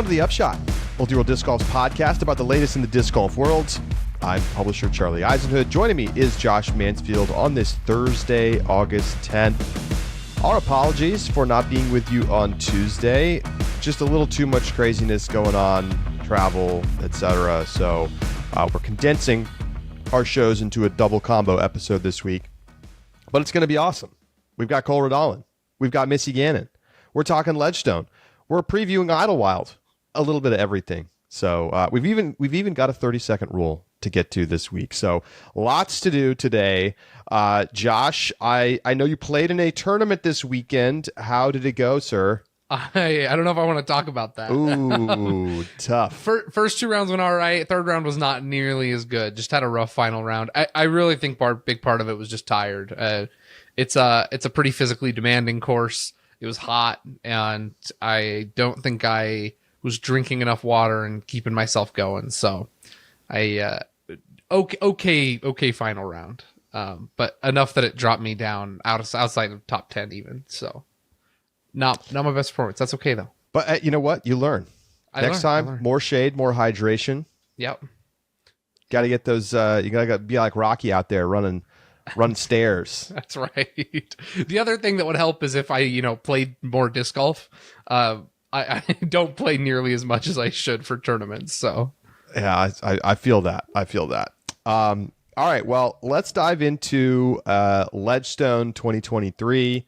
Welcome to the Upshot, Multi-World Disc Golf's podcast about the latest in the disc golf world. I'm publisher Charlie Eisenhood. Joining me is Josh Mansfield on this Thursday, August 10th. Our apologies for not being with you on Tuesday. Just a little too much craziness going on, travel, etc. So we're condensing our shows into a double combo episode this week. But it's going to be awesome. We've got Cole Redalen. We've got Missy Gannon. We're talking Ledgestone. We're previewing Idlewild. A little bit of everything. So we've even got a 30-second rule to get to this week. So lots to do today. Josh, I know you played in a tournament this weekend. How did it go, sir? I don't know if I want to talk about that. Ooh, tough. First two rounds went all right. Third round was not nearly as good. Just had a rough final round. I really think big part of it was just tired. It's a pretty physically demanding course. It was hot, and I don't think I was drinking enough water and keeping myself going. So okay final round. But enough that it dropped me down outside of top 10 even. So not my best performance. That's okay though. But you know what? You learn. Next time, more shade, more hydration. Yep. Got to get those, you got to be like Rocky out there running stairs. That's right. The other thing that would help is if I, played more disc golf. I don't play nearly as much as I should for tournaments. So yeah, I feel that. All right. Well, let's dive into Ledgestone 2023.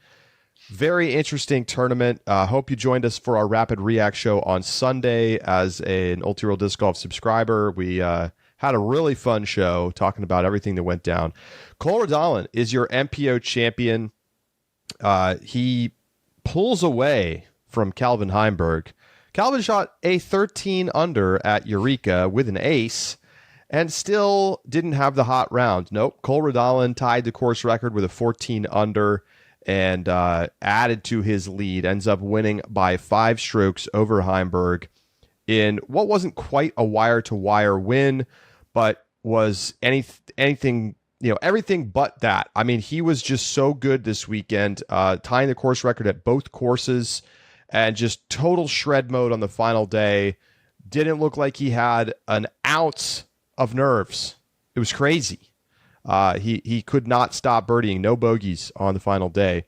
Very interesting tournament. Hope you joined us for our Rapid React show on Sunday as an Multi-World Disc Golf subscriber. We had a really fun show talking about everything that went down. Cole Redalen is your MPO champion. He pulls away from Calvin Heimberg. Calvin shot a 13 under at Eureka with an ace and still didn't have the hot round. Nope. Cole Redalen tied the course record with a 14 under and added to his lead. Ends up winning by 5 strokes over Heimberg in what wasn't quite a wire-to-wire win, but was anything, everything but that. I mean, he was just so good this weekend, tying the course record at both courses and just total shred mode on the final day. Didn't look like he had an ounce of nerves. It was crazy. He could not stop birdieing. No bogeys on the final day.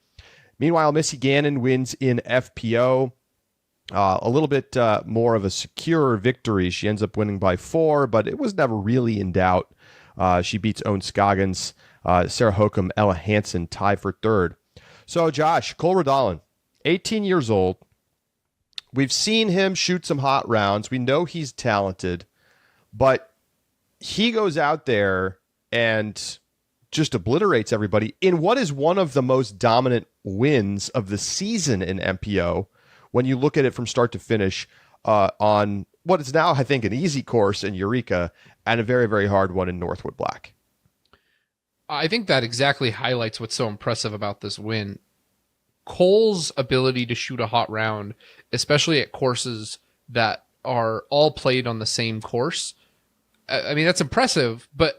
Meanwhile, Missy Gannon wins in FPO. A little bit more of a secure victory. She ends up winning by 4, but it was never really in doubt. She beats Owen Scoggins. Sarah Hokum, Ella Hansen tie for third. So, Josh, Cole Redalen, 18 years old. We've seen him shoot some hot rounds. We know he's talented, but he goes out there and just obliterates everybody in what is one of the most dominant wins of the season in MPO when you look at it from start to finish on what is now, I think, an easy course in Eureka and a very, very hard one in Northwood Black. I think that exactly highlights what's so impressive about this win. Cole's ability to shoot a hot round, especially at courses that are all played on the same course. I mean, that's impressive, but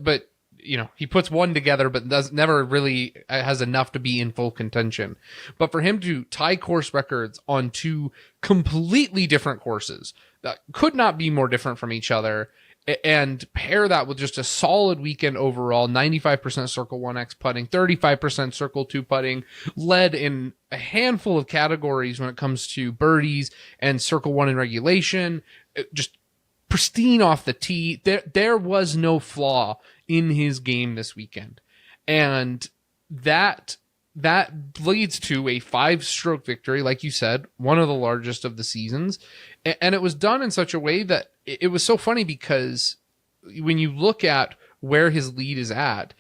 he puts one together, but never really has enough to be in full contention. But for him to tie course records on 2 completely different courses that could not be more different from each other, and pair that with just a solid weekend overall, 95% Circle 1X putting, 35% Circle 2 putting, led in a handful of categories when it comes to birdies and Circle 1 in regulation, just pristine off the tee. There was no flaw in his game this weekend. And that leads to a 5-stroke victory, like you said, one of the largest of the seasons. And it was done in such a way that it was so funny because when you look at where his lead is at,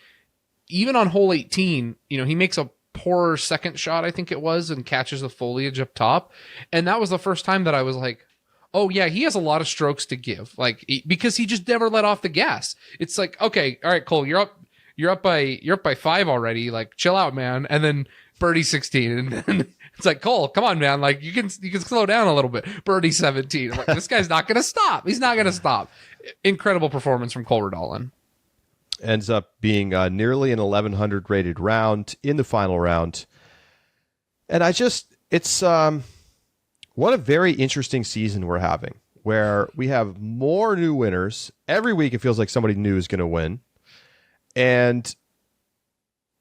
even on hole 18, he makes a poor second shot, I think it was, and catches the foliage up top. And that was the first time that I was like, oh yeah, he has a lot of strokes to give, because he just never let off the gas. It's like, okay, all right, Cole, you're up by 5 already. Like, chill out, man. And then birdie 16, and then it's like, Cole, come on, man. Like, you can slow down a little bit. Birdie 17. I'm like, this guy's not gonna stop. He's not gonna stop. Incredible performance from Cole Redalen. Ends up being nearly an 1100 rated round in the final round, and it's what a very interesting season we're having where we have more new winners. Every week it feels like somebody new is going to win. And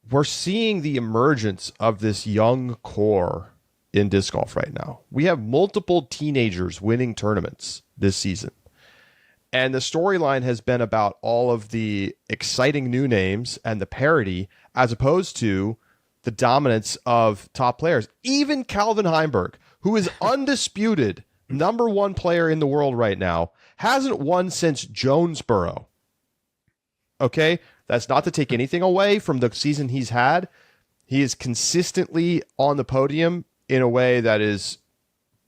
we're seeing the emergence of this young core in disc golf right now. We have multiple teenagers winning tournaments this season. And the storyline has been about all of the exciting new names and the parity as opposed to the dominance of top players. Even Calvin Heimberg, who is undisputed number one player in the world right now, hasn't won since Jonesboro. Okay? That's not to take anything away from the season he's had. He is consistently on the podium in a way that is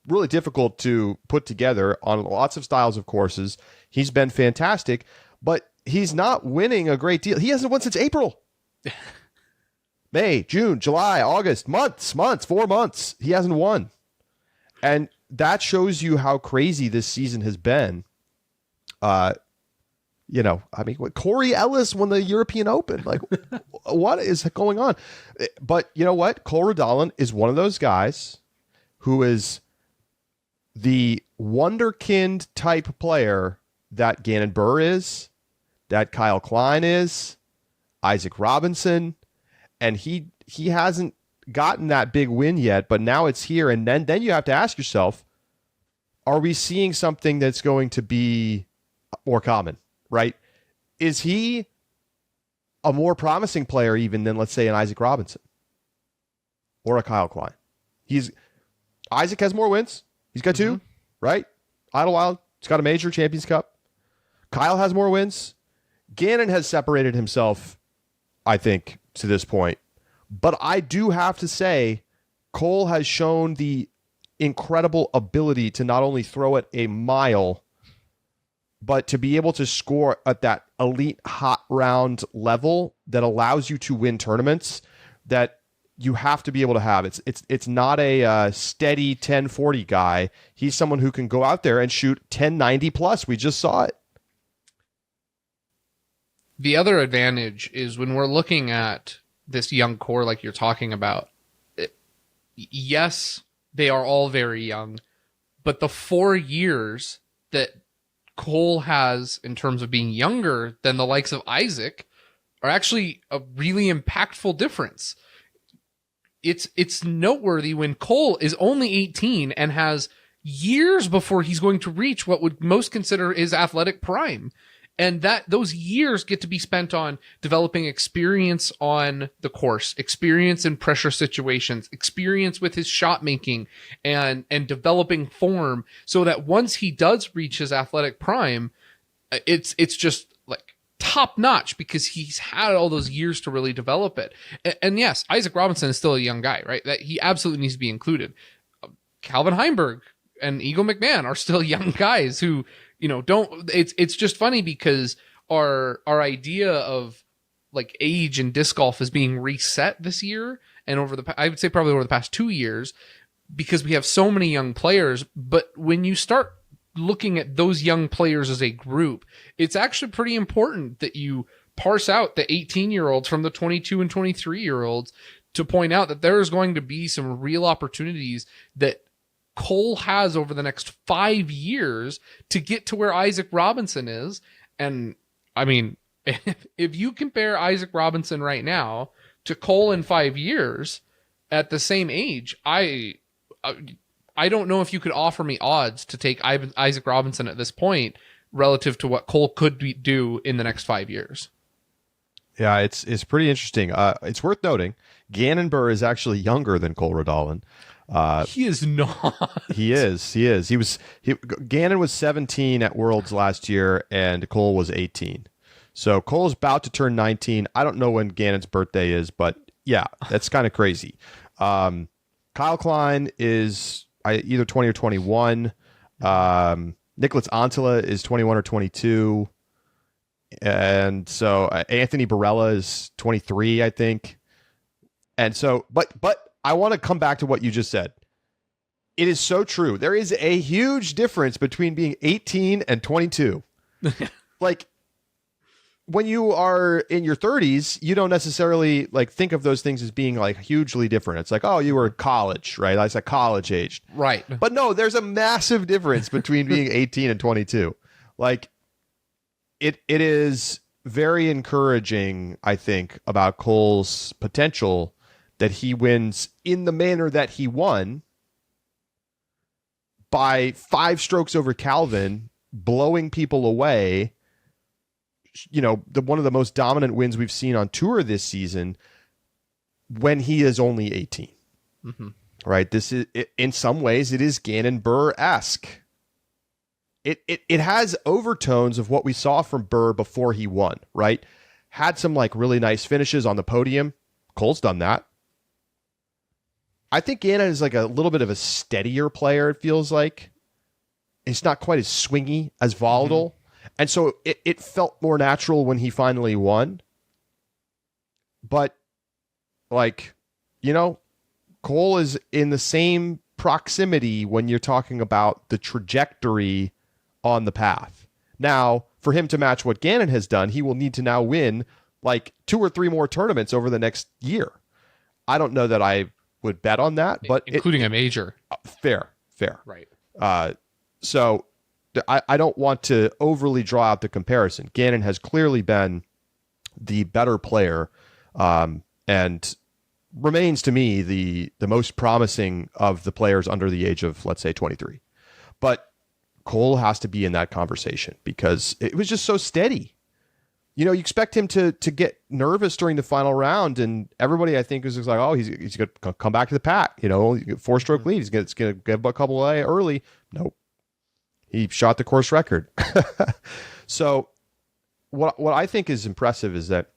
really difficult to put together on lots of styles of courses. He's been fantastic, but he's not winning a great deal. He hasn't won since April. May, June, July, August, months, 4 months. He hasn't won. And that shows you how crazy this season has been. Corey Ellis won the European Open. Like, what is going on? But you know what? Cole Redalen is one of those guys who is the wonderkind type player that Gannon Buhr is, that Kyle Klein is, Isaac Robinson, and he hasn't gotten that big win yet, but now it's here. And then you have to ask yourself, are we seeing something that's going to be more common, right? Is he a more promising player even than, let's say, an Isaac Robinson or a Kyle Klein? Isaac has more wins. He's got 2, right? Idlewild, he's got a major Champions Cup. Kyle has more wins. Gannon has separated himself, I think, to this point. But I do have to say, Cole has shown the incredible ability to not only throw it a mile, but to be able to score at that elite hot round level that allows you to win tournaments that you have to be able to have. It's not a steady 1040 guy. He's someone who can go out there and shoot 1090 plus. We just saw it. The other advantage is when we're looking at this young core like you're talking about, yes, they are all very young, but the 4 years that Cole has in terms of being younger than the likes of Isaac are actually a really impactful difference. It's noteworthy when Cole is only 18 and has years before he's going to reach what would most consider his athletic prime. And that those years get to be spent on developing experience on the course, experience in pressure situations, experience with his shot making and developing form so that once he does reach his athletic prime, it's just like top notch because he's had all those years to really develop it. And yes, Isaac Robinson is still a young guy, right? That he absolutely needs to be included. Calvin Heimberg and Eagle McMahon are still young guys who, it's just funny because our idea of like age in disc golf is being reset this year and I would say probably over the past 2 years because we have so many young players. But when you start looking at those young players as a group, it's actually pretty important that you parse out the 18-year-olds from the 22 and 23-year-olds to point out that there is going to be some real opportunities that Cole has over the next 5 years to get to where Isaac Robinson is. And I mean, if you compare Isaac Robinson right now to Cole in 5 years at the same age, I don't know if you could offer me odds to take Isaac Robinson at this point relative to what Cole could do in the next 5 years. Yeah, it's pretty interesting. It's worth noting, Gannon Buhr is actually younger than Cole Redalen. He is not. He is. Gannon was 17 at Worlds last year, and Cole was 18. So Cole's about to turn 19. I don't know when Gannon's birthday is, but yeah, that's kind of crazy. Kyle Klein is either 20 or 21. Nicholas Antila is 21 or 22. And so Anthony Barella is 23, I think. And so, but I want to come back to what you just said. It is so true. There is a huge difference between being 18 and 22. Like, when you are in your 30s, you don't necessarily like think of those things as being like hugely different. It's like, oh, you were in college, right? That's like college age. Right. But no, there's a massive difference between being 18 and 22. Like it is very encouraging, I think, about Cole's potential that he wins in the manner that he won by 5 strokes over Calvin, blowing people away. You know, one of the most dominant wins we've seen on tour this season when he is only 18. Mm-hmm. Right? This is, in some ways, it is Gannon Burr-esque. It has overtones of what we saw from Burr before he won, right? Had some like really nice finishes on the podium. Cole's done that. I think Gannon is like a little bit of a steadier player, it feels like. It's not quite as swingy, as volatile. Mm-hmm. And so it felt more natural when he finally won. But, like, you know, Cole is in the same proximity when you're talking about the trajectory on the path. Now, for him to match what Gannon has done, he will need to now win like 2 or 3 more tournaments over the next year. I don't know that I would bet on that, but including a major. Fair. Right. So I don't want to overly draw out the comparison. Gannon has clearly been the better player, and remains to me the most promising of the players under the age of, let's say, 23. But Cole has to be in that conversation because it was just so steady. You know, you expect him to get nervous during the final round, and everybody, I think, is just like, oh, he's going to come back to the pack. You know, 4-stroke lead. He's going to give a couple early. Nope. He shot the course record. So what I think is impressive is that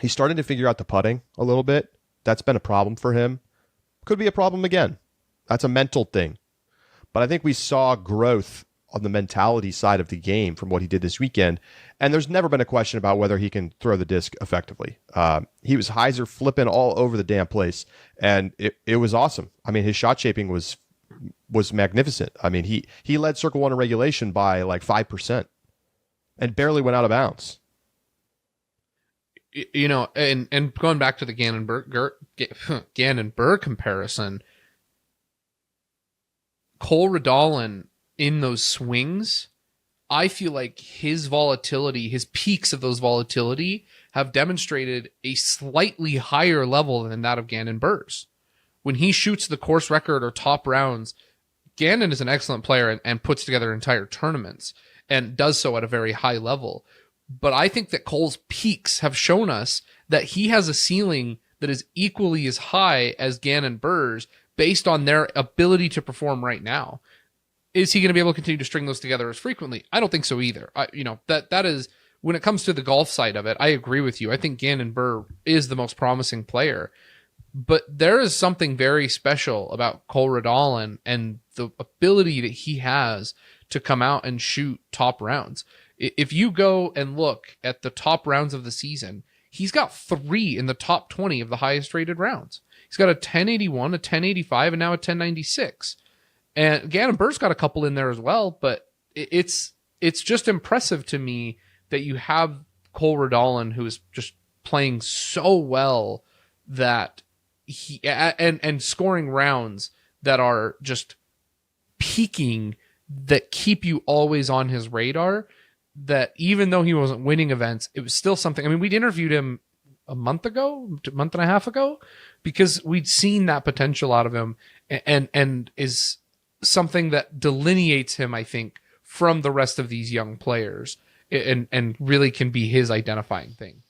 he's starting to figure out the putting a little bit. That's been a problem for him. Could be a problem again. That's a mental thing. But I think we saw growth on the mentality side of the game from what he did this weekend. And there's never been a question about whether he can throw the disc effectively. He was hyzer flipping all over the damn place. And it was awesome. I mean, his shot shaping was magnificent. I mean, he led Circle 1 in regulation by like 5% and barely went out of bounds. You know, and going back to the Gannon Burr comparison, Cole Redalen in those swings, I feel like his volatility, his peaks of those volatility have demonstrated a slightly higher level than that of Gannon Burr's. When he shoots the course record or top rounds, Gannon is an excellent player and puts together entire tournaments and does so at a very high level. But I think that Cole's peaks have shown us that he has a ceiling that is equally as high as Gannon Burr's based on their ability to perform right now. Is he going to be able to continue to string those together as frequently? I don't think so either. That is, when it comes to the golf side of it, I agree with you. I think Gannon Burr is the most promising player. But there is something very special about Cole Redalen and the ability that he has to come out and shoot top rounds. If you go and look at the top rounds of the season, he's got 3 in the top 20 of the highest rated rounds. He's got a 1081, a 1085, and now a 1096. And Gannon Burr's got a couple in there as well, but it's just impressive to me that you have Cole Redalen, who is just playing so well that he and scoring rounds that are just peaking, that keep you always on his radar, that even though he wasn't winning events, it was still something. I mean, we'd interviewed him a month and a half ago, because we'd seen that potential out of him, and is something that delineates him, I think, from the rest of these young players, and really can be his identifying thing.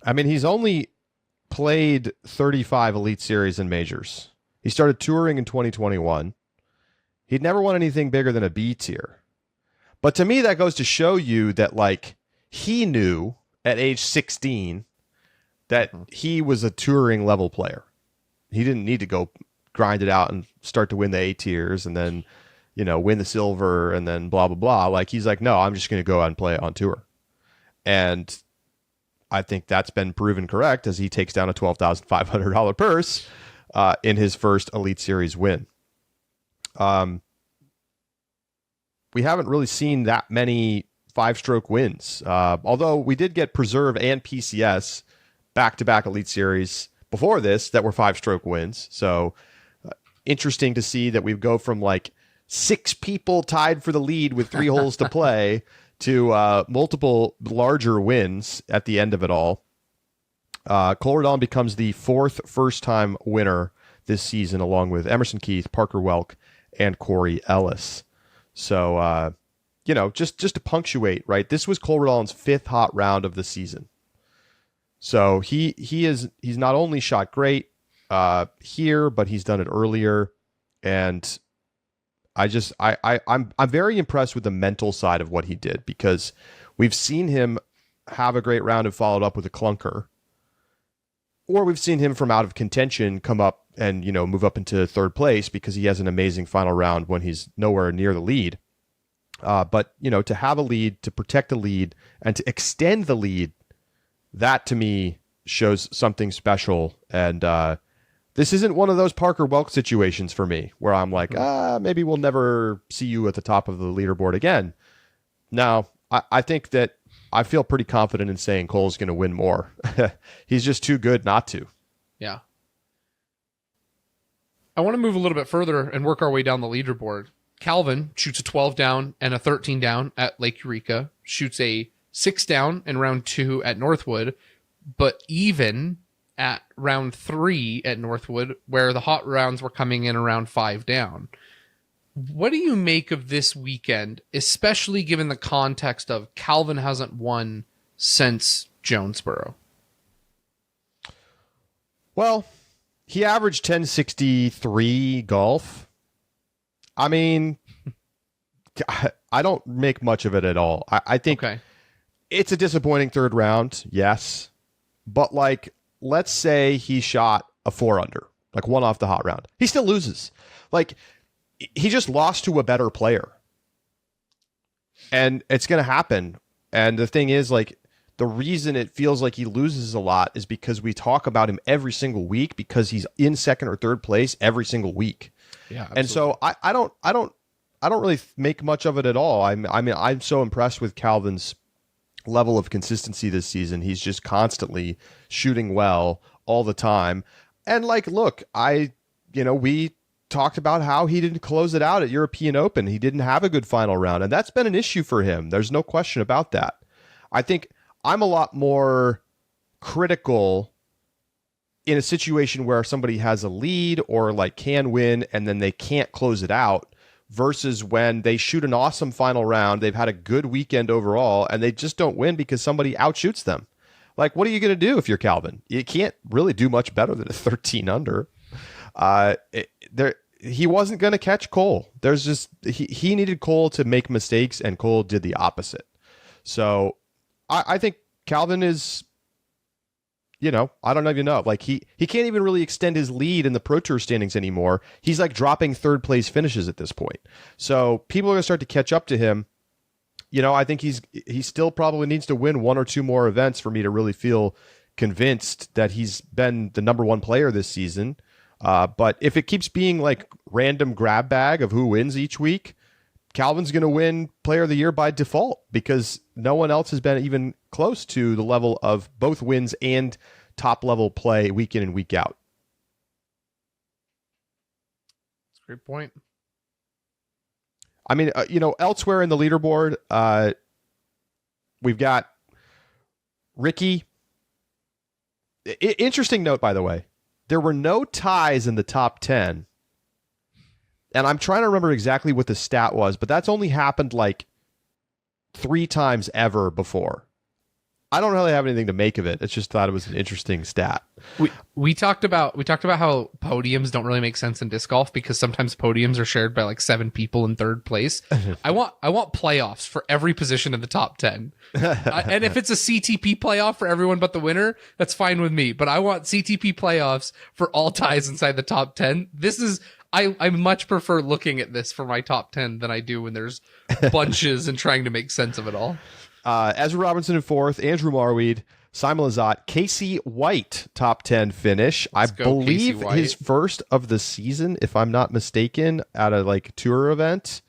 I mean, he's only played 35 Elite Series and majors. He started touring in 2021. He'd never won anything bigger than a B tier. But to me, that goes to show you that, like, he knew at age 16 that he was a touring level player. He didn't need to go grind it out and start to win the A tiers and then, you know, win the silver and then blah, blah, blah. Like, he's like, no, I'm just going to go out and play it on tour. And I think that's been proven correct as he takes down a $12,500 purse in his first Elite Series win. We haven't really seen that many 5-stroke wins. Although we did get Preserve and PCS back-to-back Elite Series before this that were 5-stroke wins. So interesting to see that we go from like 6 people tied for the lead with 3 holes to play to multiple larger wins at the end of it all. Cole Redalen becomes the 4th first-time winner this season, along with Emerson Keith, Parker Welk, and Corey Ellis. So, just to punctuate, right? This was Cole Redalen's 5th hot round of the season. So he's not only shot great here, but he's done it earlier, and I'm very impressed with the mental side of what he did, because we've seen him have a great round and followed up with a clunker, or we've seen him from out of contention come up and move up into 3rd place because he has an amazing final round when he's nowhere near the lead. But to have a lead, to protect the lead, and to extend the lead, that to me shows something special. And this isn't one of those Parker Welk situations for me where I'm like, maybe we'll never see you at the top of the leaderboard again. No, I think that I feel pretty confident in saying Cole's going to win more. He's just too good not to. Yeah. I want to move a little bit further and work our way down the leaderboard. Calvin shoots a 12 down and a 13 down at Lake Eureka, shoots a 6 down in round 2 at Northwood, but even at round 3 at Northwood, where the hot rounds were coming in around 5 down. What do you make of this weekend, especially given the context of Calvin hasn't won since Jonesboro? Well, he averaged 1063 golf. I mean, I don't make much of it at all. I think it's a disappointing 3rd round, yes. But let's say he shot a 4 under, like 1 off the hot round. He still loses. He just lost to a better player. And it's going to happen. And the thing is, the reason it feels like he loses a lot is because we talk about him every single week, because he's in 2nd or 3rd place every single week. Yeah, absolutely. And so I don't really make much of it at all. I'm so impressed with Calvin's level of consistency this season. He's just constantly shooting well all the time. And look, we talked about how he didn't close it out at European Open. He didn't have a good final round, and that's been an issue for him. There's no question about that. I think I'm a lot more critical in a situation where somebody has a lead or can win and then they can't close it out, versus when they shoot an awesome final round, they've had a good weekend overall, and they just don't win because somebody outshoots them. What are you going to do if you're Calvin? You can't really do much better than a 13 under. He wasn't going to catch Cole. He needed Cole to make mistakes, and Cole did the opposite. So I think Calvin is, I don't even know. He can't even really extend his lead in the Pro Tour standings anymore. He's dropping 3rd place finishes at this point. So people are going to start to catch up to him. I think he still probably needs to win 1 or 2 more events for me to really feel convinced that he's been the number 1 player this season. But if it keeps being random grab bag of who wins each week, Calvin's going to win Player of the Year by default, because no one else has been even close to the level of both wins and top level play week in and week out. That's a great point. I mean, elsewhere in the leaderboard, we've got Ricky. Interesting note, by the way. There were no ties in the top 10. And I'm trying to remember exactly what the stat was, but that's only happened 3 times ever before. I don't really have anything to make of it. It's just thought it was an interesting stat. We talked about how podiums don't really make sense in disc golf, because sometimes podiums are shared by 7 people in 3rd place. I want playoffs for every position in the top 10. And if it's a CTP playoff for everyone but the winner, that's fine with me. But I want CTP playoffs for all ties inside the top 10. I much prefer looking at this for my top 10 than I do when there's bunches and trying to make sense of it all. Ezra Robinson in 4th, Andrew Marweed, Simon Lizotte, Casey White, top 10 finish. I believe his first of the season, if I'm not mistaken, at a tour event.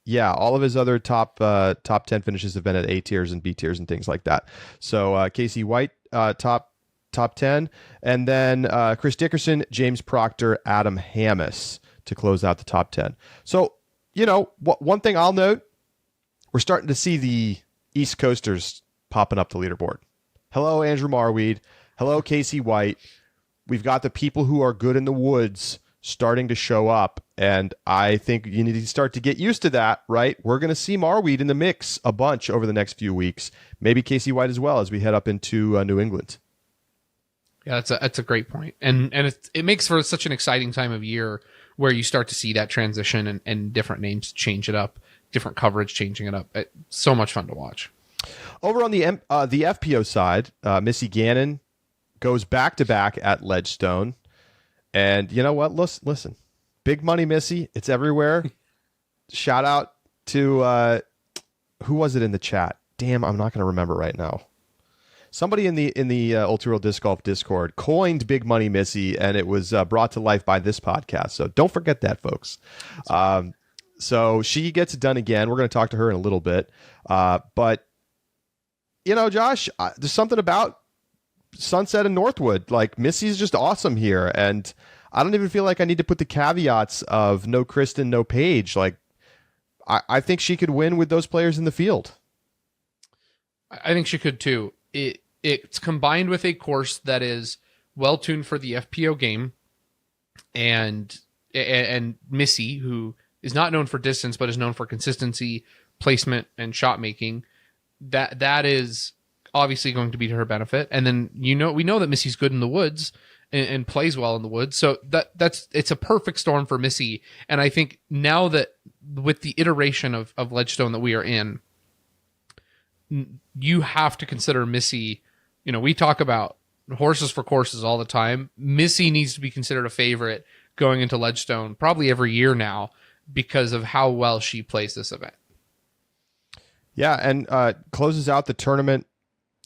Yeah, all of his other top 10 finishes have been at A tiers and B tiers and things like that. So Casey White, top 10, and then Chris Dickerson, James Proctor, Adam Hammis to close out the top 10. So, one thing I'll note, we're starting to see the East Coasters popping up the leaderboard. Hello, Andrew Marweed. Hello, Casey White. We've got the people who are good in the woods starting to show up, and I think you need to start to get used to that, right? We're going to see Marweed in the mix a bunch over the next few weeks. Maybe Casey White as well as we head up into New England. Yeah, that's a great point. And it makes for such an exciting time of year where you start to see that transition and different names change it up, different coverage changing it up. It's so much fun to watch. Over on the FPO side, Missy Gannon goes back-to-back at Ledgestone. And you know what? Listen. Big money, Missy. It's everywhere. Shout out to, who was it in the chat? Damn, I'm not going to remember right now. Somebody in the Ultra World Disc Golf Discord coined Big Money Missy, and it was brought to life by this podcast. So don't forget that, folks. So she gets it done again. We're going to talk to her in a little bit. But, Josh, there's something about Sunset and Northwood. Like, Missy's just awesome here. And I don't even feel like I need to put the caveats of no Kristen, no Paige. Like, I think she could win with those players in the field. I think she could too. It's combined with a course that is well tuned for the FPO game, and Missy, who is not known for distance but is known for consistency, placement, and shot making. That is obviously going to be to her benefit. And then we know that Missy's good in the woods and plays well in the woods, so it's a perfect storm for Missy. And I think now that with the iteration of Ledgestone that we are in, you have to consider Missy. We talk about horses for courses all the time. Missy needs to be considered a favorite going into Ledgestone probably every year now because of how well she plays this event. Yeah, and closes out the tournament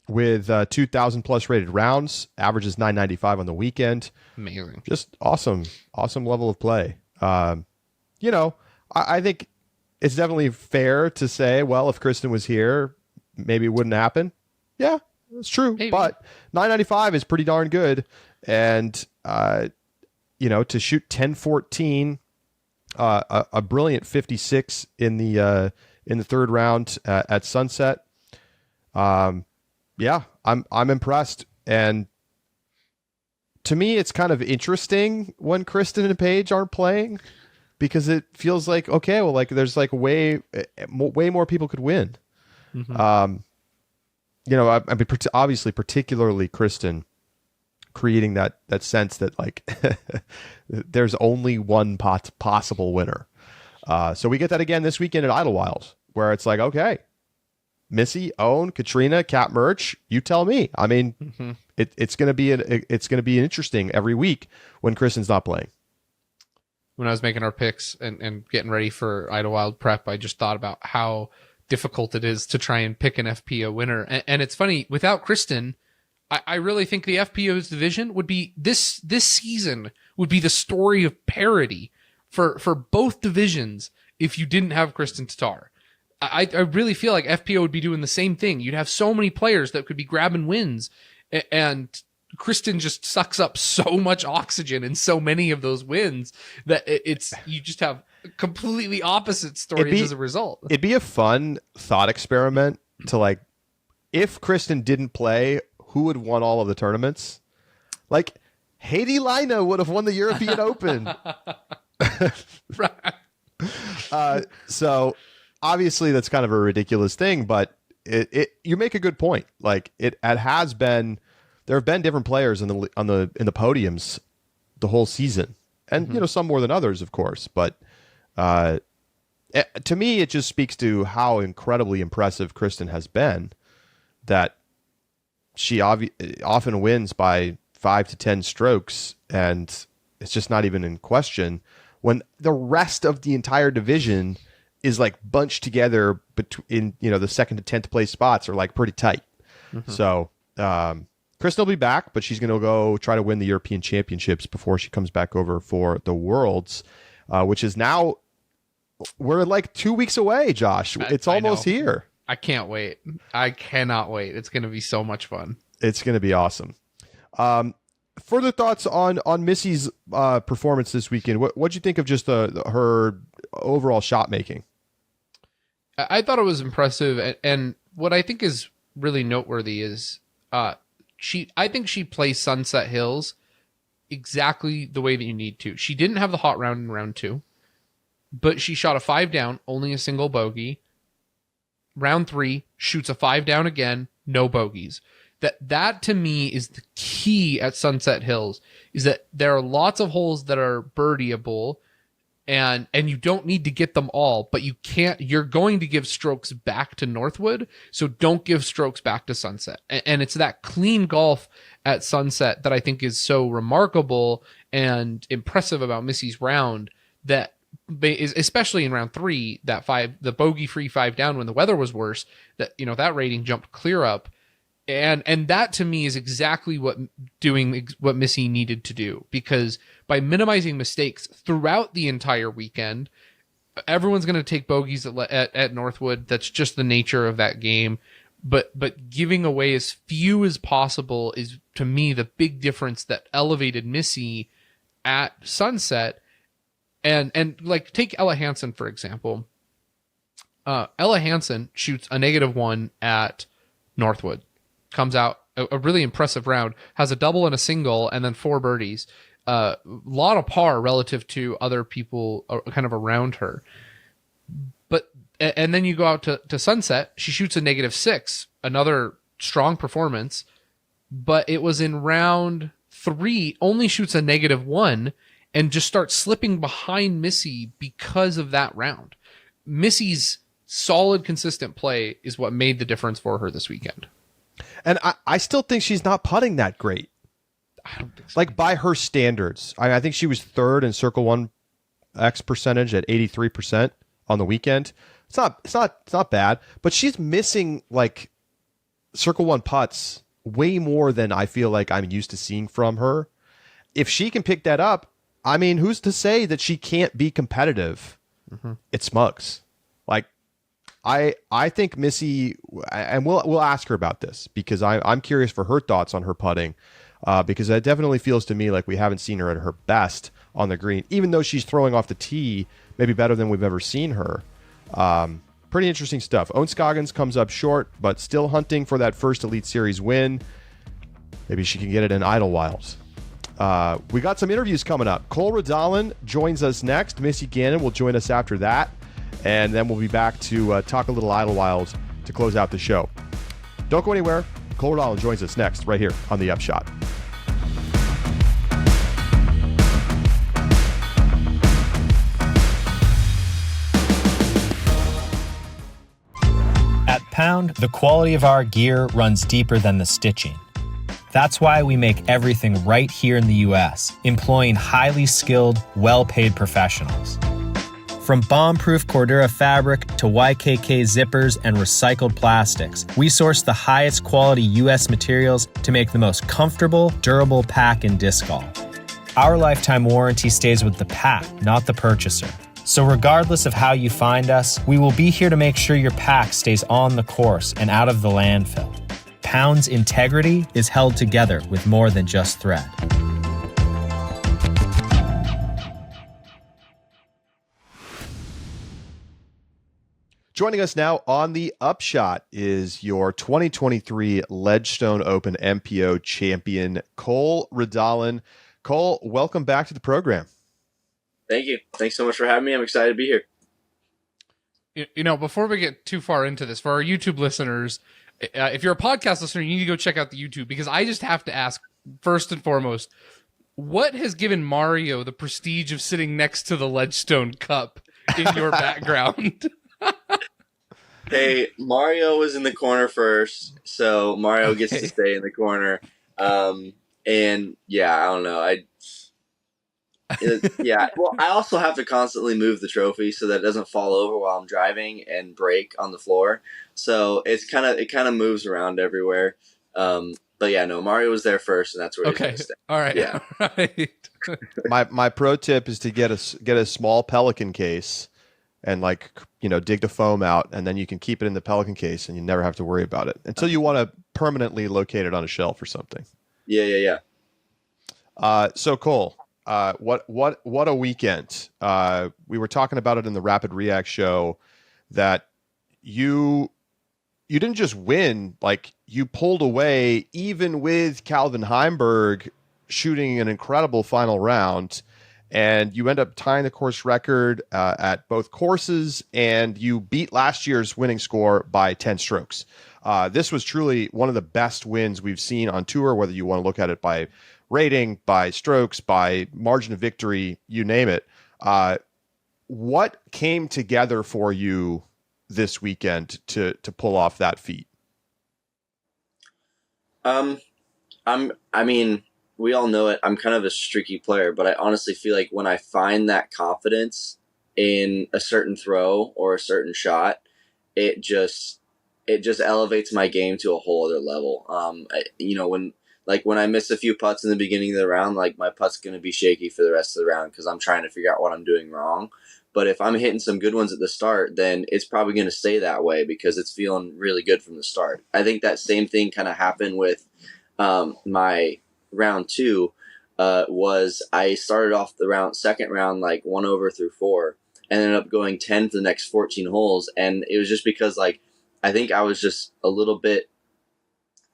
with 2,000 plus rated rounds, averages 995 on the weekend. Amazing. Just awesome level of play. I think it's definitely fair to say, well, if Kristen was here, maybe it wouldn't happen. Yeah, that's true. Maybe. But 995 is pretty darn good. And, to shoot 1014, a brilliant 56 in the third round at Sunset. Yeah, I'm impressed. And to me, it's kind of interesting when Kristen and Paige aren't playing because it feels like, okay, well, like there's like way more people could win. Mm-hmm. I mean, obviously, particularly Kristen creating that sense that like there's only one possible winner. So we get that again this weekend at Idlewild, where it's like, okay, Missy, Owen, Katrina, Cat Merch, you tell me. I mean, mm-hmm. it's going to be interesting every week when Kristen's not playing. When I was making our picks and getting ready for Idlewild prep, I just thought about how difficult it is to try and pick an FPO winner. And it's funny, without Kristen, I really think the FPO's division would be this season would be the story of parity for both divisions if you didn't have Kristen Tatar. I really feel like FPO would be doing the same thing. You'd have so many players that could be grabbing wins, and Kristen just sucks up so much oxygen in so many of those wins that you just have completely opposite stories as a result. It'd be a fun thought experiment to like, if Kristen didn't play, who would won all of the tournaments? Like, Haiti Lina would have won the European Open. So obviously that's kind of a ridiculous thing, but you make a good point. Like it has been, there have been different players in the podiums the whole season, and mm-hmm. Some more than others, of course. But to me, it just speaks to how incredibly impressive Kristen has been. That she often wins by 5 to 10 strokes, and it's just not even in question when the rest of the entire division is like bunched together in the second to 10th place spots are like pretty tight. Mm-hmm. So Kristen will be back, but she's going to go try to win the European Championships before she comes back over for the Worlds, which is now we're like 2 weeks away, Josh. It's almost here. I can't wait. I cannot wait. It's going to be so much fun. It's going to be awesome. Further thoughts on Missy's performance this weekend? What'd you think of just her overall shot making? I thought it was impressive, and what I think is really noteworthy is I think she plays Sunset Hills exactly the way that you need to. She didn't have the hot round in round 2, but she shot a 5 down, only a single bogey. Round 3, shoots a 5 down again, no bogeys. That to me is the key at Sunset Hills, is that there are lots of holes that are birdieable, and you don't need to get them all, but you're going to give strokes back to Northwood, so don't give strokes back to Sunset. And it's that clean golf at Sunset that I think is so remarkable and impressive about Missy's round, that is, especially in round 3, the bogey-free 5 down when the weather was worse, that rating jumped clear up. And that to me is exactly what Missy needed to do, because by minimizing mistakes throughout the entire weekend, everyone's going to take bogeys at Northwood. That's just the nature of that game. But giving away as few as possible is, to me, the big difference that elevated Missy at Sunset. And like, take Ella Hansen, for example. Ella Hansen shoots a -1 at Northwood. Comes out a really impressive round, has a double and a single, and then 4 birdies. Lot of par relative to other people kind of around her. And then you go out to Sunset, she shoots a -6, another strong performance, but it was in round 3, only shoots a -1, and just starts slipping behind Missy because of that round. Missy's solid, consistent play is what made the difference for her this weekend. And I still think she's not putting that great. I don't think so. Like, by her standards. I think she was 3rd in Circle 1 X percentage at 83% on the weekend. It's not bad, but she's missing like Circle 1 putts way more than I feel like I'm used to seeing from her. If she can pick that up, I mean, who's to say that she can't be competitive at Smugs? Like, I think Missy, and we'll ask her about this, because I'm curious for her thoughts on her putting, because it definitely feels to me like we haven't seen her at her best on the green, even though she's throwing off the tee maybe better than we've ever seen her. Pretty interesting stuff. Owen Scoggins comes up short, but still hunting for that first Elite Series win. Maybe she can get it in Idlewild. We got some interviews coming up. Cole Redalen joins us next. Missy Gannon will join us after that. And then we'll be back to talk a little Idlewild to close out the show. Don't go anywhere. Cole Redalen joins us next right here on The Upshot. At Pound, the quality of our gear runs deeper than the stitching. That's why we make everything right here in the U.S., employing highly skilled, well-paid professionals. From bomb-proof Cordura fabric to YKK zippers and recycled plastics, we source the highest quality U.S. materials to make the most comfortable, durable pack in disc golf. Our lifetime warranty stays with the pack, not the purchaser. So regardless of how you find us, we will be here to make sure your pack stays on the course and out of the landfill. Pound's integrity is held together with more than just thread. Joining us now on The Upshot is your 2023 Ledgestone Open MPO champion, Cole Redalen. Cole, welcome back to the program. Thank you. Thanks so much for having me. I'm excited to be here. Before we get too far into this, for our YouTube listeners, if you're a podcast listener, you need to go check out the YouTube, because I just have to ask, first and foremost, what has given Mario the prestige of sitting next to the Ledgestone Cup in your background? Hey, Mario was in the corner first, so Mario gets to stay in the corner. And yeah, I don't know. Well, I also have to constantly move the trophy so that it doesn't fall over while I'm driving and break on the floor. So it kind of moves around everywhere. But yeah, no, Mario was there first, and that's where he's gonna stay. All right. Yeah. All right. My pro tip is to get a small Pelican case and like, dig the foam out, and then you can keep it in the Pelican case and you never have to worry about it until you want to permanently locate it on a shelf or something. Yeah. So Cole, what a weekend. We were talking about it in the Rapid React show that you didn't just win, like you pulled away even with Calvin Heimberg shooting an incredible final round, and you end up tying the course record at both courses, and you beat last year's winning score by 10 strokes. This was truly one of the best wins we've seen on tour, whether you want to look at it by rating, by strokes, by margin of victory, you name it. What came together for you this weekend to pull off that feat? I mean, we all know it. I'm kind of a streaky player, but I honestly feel like when I find that confidence in a certain throw or a certain shot, it just elevates my game to a whole other level. When I miss a few putts in the beginning of the round, like my putt's going to be shaky for the rest of the round because I'm trying to figure out what I'm doing wrong. But if I'm hitting some good ones at the start, then it's probably going to stay that way because it's feeling really good from the start. I think that same thing kind of happened with my round 2. Was I started off the second round like 1 over through 4, and ended up going 10 for the next 14 holes, and it was just because like I think I was just a little bit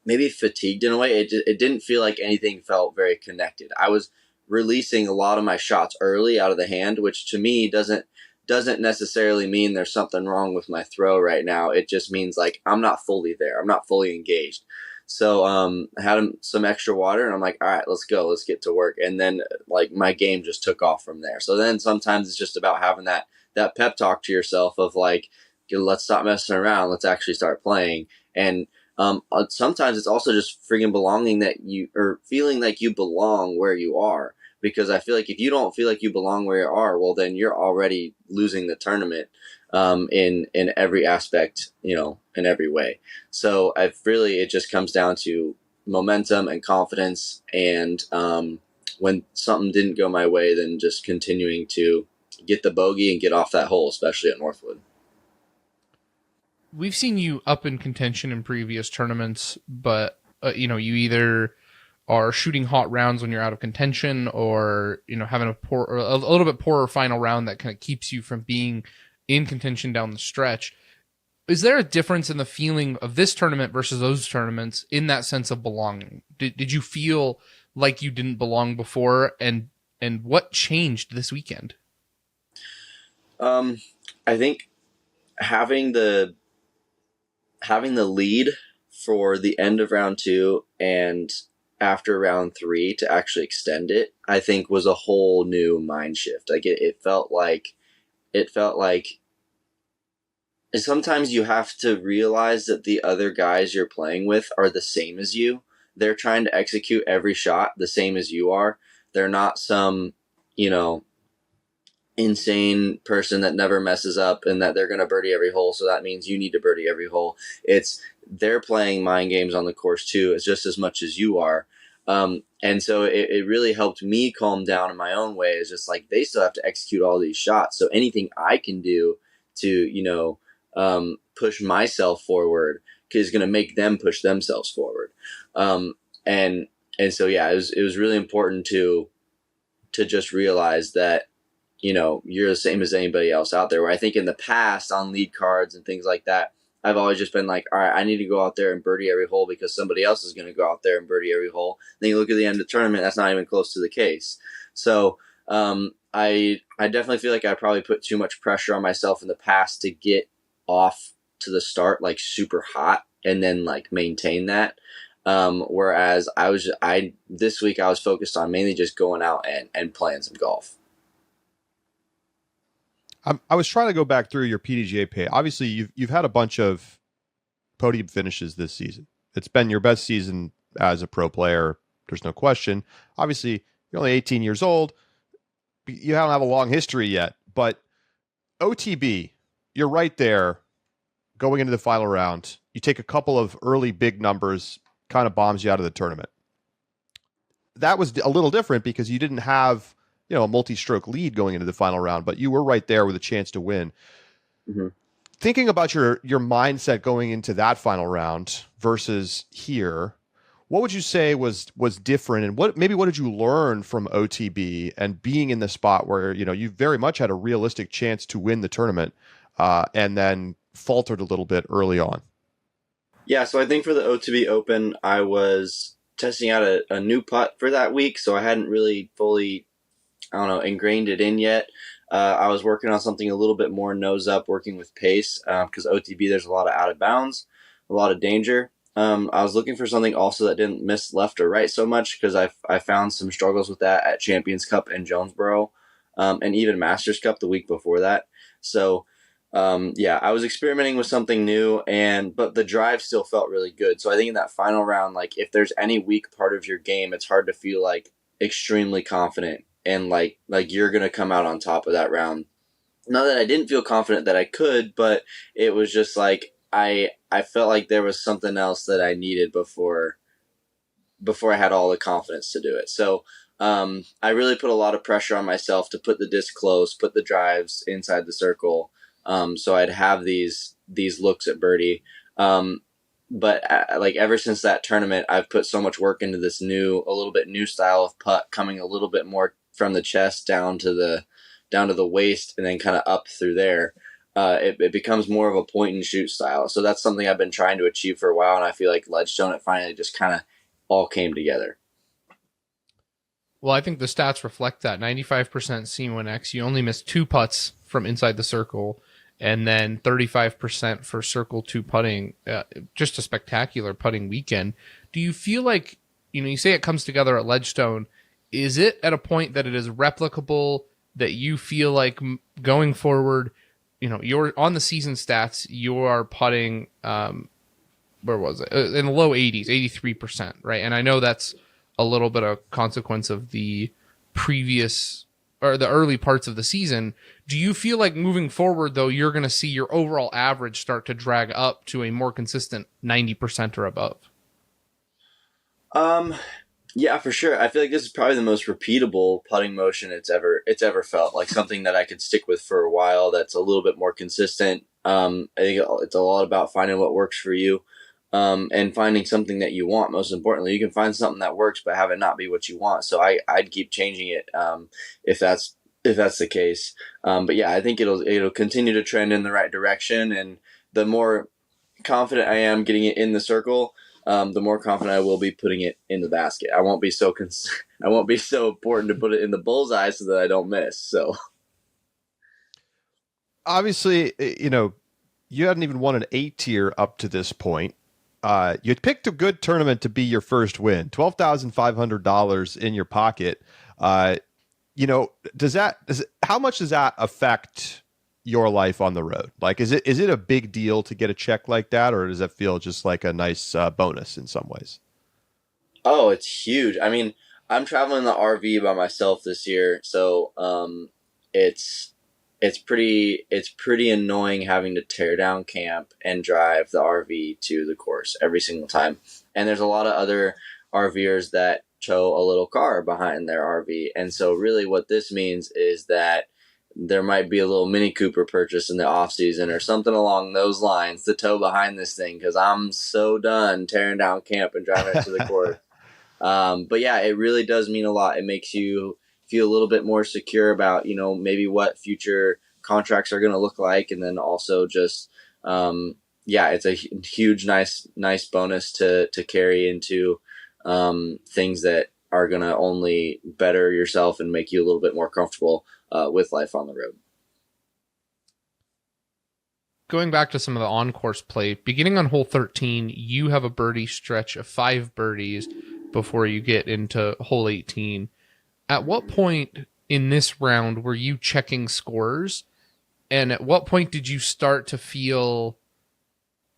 maybe fatigued in a way. It didn't feel like anything felt very connected. I was releasing a lot of my shots early out of the hand, which to me doesn't necessarily mean there's something wrong with my throw right now. It just means like I'm not fully there. I'm not fully engaged. So I had some extra water, and I'm like, all right, let's go. Let's get to work. And then like my game just took off from there. So then sometimes it's just about having that pep talk to yourself of like, let's stop messing around. Let's actually start playing. And sometimes it's also just friggin' belonging feeling like you belong where you are. Because I feel like if you don't feel like you belong where you are, well, then you're already losing the tournament in every aspect, in every way. So it just comes down to momentum and confidence. And when something didn't go my way, then just continuing to get the bogey and get off that hole, especially at Northwood. We've seen you up in contention in previous tournaments, but you either are shooting hot rounds when you're out of contention, or having a little bit poorer final round that kind of keeps you from being in contention down the stretch. Is there a difference in the feeling of this tournament versus those tournaments in that sense of belonging? Did you feel like you didn't belong before, and what changed this weekend? I think having the lead for the end of round 2 and after round 3 to actually extend it, I think was a whole new mind shift. Like it felt like sometimes you have to realize that the other guys you're playing with are the same as you. They're trying to execute every shot the same as you are. They're not some, insane person that never messes up and that they're going to birdie every hole. So that means you need to birdie every hole. They're playing mind games on the course too, as just as much as you are. And so it really helped me calm down in my own way. It's just like, they still have to execute all these shots. So anything I can do to, push myself forward is going to make them push themselves forward. And so, yeah, it was really important to just realize that, you're the same as anybody else out there. Where I think in the past on lead cards and things like that, I've always just been like, all right, I need to go out there and birdie every hole because somebody else is going to go out there and birdie every hole. Then you look at the end of the tournament, that's not even close to the case. So I definitely feel like I probably put too much pressure on myself in the past to get off to the start like super hot and then like maintain that. Whereas this week I was focused on mainly just going out and playing some golf. I was trying to go back through your PDGA pay. Obviously, you've had a bunch of podium finishes this season. It's been your best season as a pro player. There's no question. Obviously, you're only 18 years old. You don't have a long history yet. But OTB, you're right there going into the final round. You take a couple of early big numbers, kind of bombs you out of the tournament. That was a little different because you didn't have a multi-stroke lead going into the final round, but you were right there with a chance to win. Mm-hmm. Thinking about your mindset going into that final round versus here, what would you say was different, and what did you learn from OTB and being in the spot where you very much had a realistic chance to win the tournament, and then faltered a little bit early on? Yeah, so I think for the OTB Open, I was testing out a new putt for that week, so I hadn't really fully, ingrained it in yet. I was working on something a little bit more nose up, working with pace, because OTB, there's a lot of out of bounds, a lot of danger. I was looking for something also that didn't miss left or right so much, because I found some struggles with that at Champions Cup in Jonesboro, and even Masters Cup the week before that. So I was experimenting with something new, but the drive still felt really good. So I think in that final round, like if there's any weak part of your game, it's hard to feel like extremely confident and like you're going to come out on top of that round. Not that I didn't feel confident that I could, but it was just like I felt like there was something else that I needed before I had all the confidence to do it. So I really put a lot of pressure on myself to put the disc close, put the drives inside the circle, so I'd have these looks at birdie. But like ever since that tournament, I've put so much work into this a little bit new style of putt, coming a little bit more from the chest down to the waist, and then kind of up through there. It becomes more of a point and shoot style. So that's something I've been trying to achieve for a while, and I feel like Ledgestone, it finally just kind of all came together. Well, I think the stats reflect that. 95% C1X. You only missed 2 putts from inside the circle, and then 35% for circle 2 putting. Just a spectacular putting weekend. Do you feel like, you say it comes together at Ledgestone, is it at a point that it is replicable, that you feel like going forward, you're on the season stats, you are putting, where was it? In the low 80s, 83%, right? And I know that's a little bit of consequence of the previous or the early parts of the season. Do you feel like moving forward, though, you're going to see your overall average start to drag up to a more consistent 90% or above? Yeah, for sure. I feel like this is probably the most repeatable putting motion it's ever felt. Like something that I could stick with for a while. That's a little bit more consistent. I think it's a lot about finding what works for you, and finding something that you want. Most importantly, you can find something that works, but have it not be what you want. So I'd keep changing it if that's the case. But yeah, I think it'll continue to trend in the right direction, and the more confident I am getting it in the circle, the more confident I will be putting it in the basket. I won't be so important to put it in the bullseye so that I don't miss. So obviously, you hadn't even won an 8 tier up to this point. You picked a good tournament to be your first win. $12,500 in your pocket. How much does that affect your life on the road? Like, is it a big deal to get a check like that, or does that feel just like a nice bonus in some ways? Oh, it's huge. I mean, I'm traveling the RV by myself this year, so it's pretty annoying having to tear down camp and drive the RV to the course every single time. And there's a lot of other RVers that tow a little car behind their RV, and so really what this means is that there might be a little Mini Cooper purchase in the off season or something along those lines to tow behind this thing, because I'm so done tearing down camp and driving it to the course. But yeah, it really does mean a lot. It makes you feel a little bit more secure about, maybe what future contracts are going to look like. And then also just, it's a huge, nice bonus to carry into things that are going to only better yourself and make you a little bit more comfortable with life on the road. Going back to some of the on-course play, beginning on hole 13, you have a birdie stretch of 5 birdies before you get into hole 18. At what point in this round were you checking scores? And at what point did you start to feel...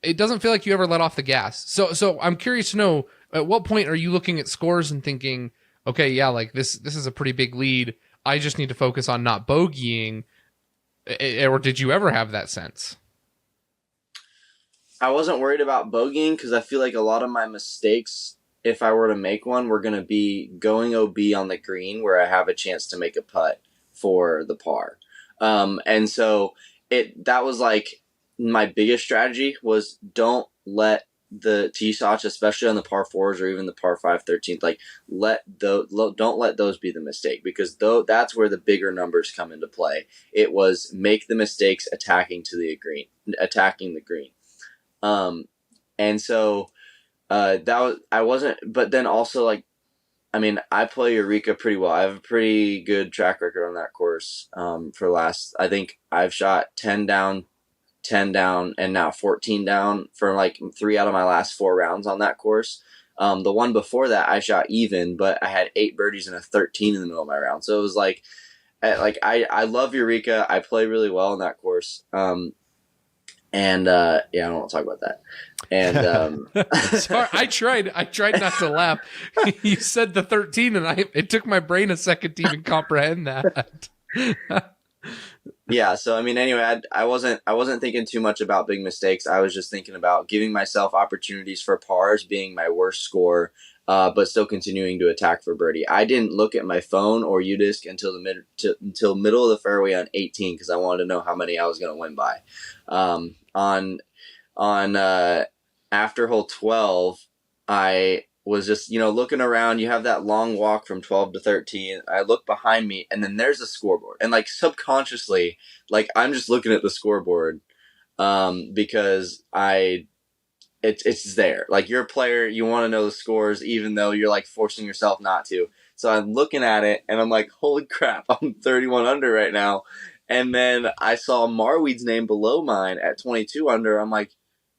It doesn't feel like you ever let off the gas. So I'm curious to know, at what point are you looking at scores and thinking, okay, yeah, like this is a pretty big lead. I just need to focus on not bogeying. Or did you ever have that sense? I wasn't worried about bogeying because I feel like a lot of my mistakes, if I were to make one, were going to be going OB on the green where I have a chance to make a putt for the par. And so that was like my biggest strategy was don't let the tee shots, especially on the par fours or even the par 5 13th, like don't let those be the mistake, because that's where the bigger numbers come into play. It was make the mistakes attacking the green. And so that was, I wasn't, but then also like, I mean, I play Eureka pretty well. I have a pretty good track record on that course. For last, I think I've shot 10 down, 10 down, and now 14 down for like 3 out of my last 4 rounds on that course. The one before that, I shot even, but I had 8 birdies and a 13 in the middle of my round. So it was like I love Eureka. I play really well on that course. And I don't want to talk about that. And sorry, I tried not to laugh. You said the 13, and it took my brain a second to even comprehend that. Yeah, so I mean, anyway, I wasn't thinking too much about big mistakes. I was just thinking about giving myself opportunities for pars being my worst score, but still continuing to attack for birdie. I didn't look at my phone or UDisc until middle of the fairway on 18 because I wanted to know how many I was going to win by. On after hole 12, I was just, looking around. You have that long walk from 12 to 13. I look behind me, and then there's a scoreboard. And, like, subconsciously, like, I'm just looking at the scoreboard because it's there. Like, you're a player. You want to know the scores, even though you're, like, forcing yourself not to. So I'm looking at it, and I'm like, holy crap, I'm 31 under right now. And then I saw Marweed's name below mine at 22 under. I'm like,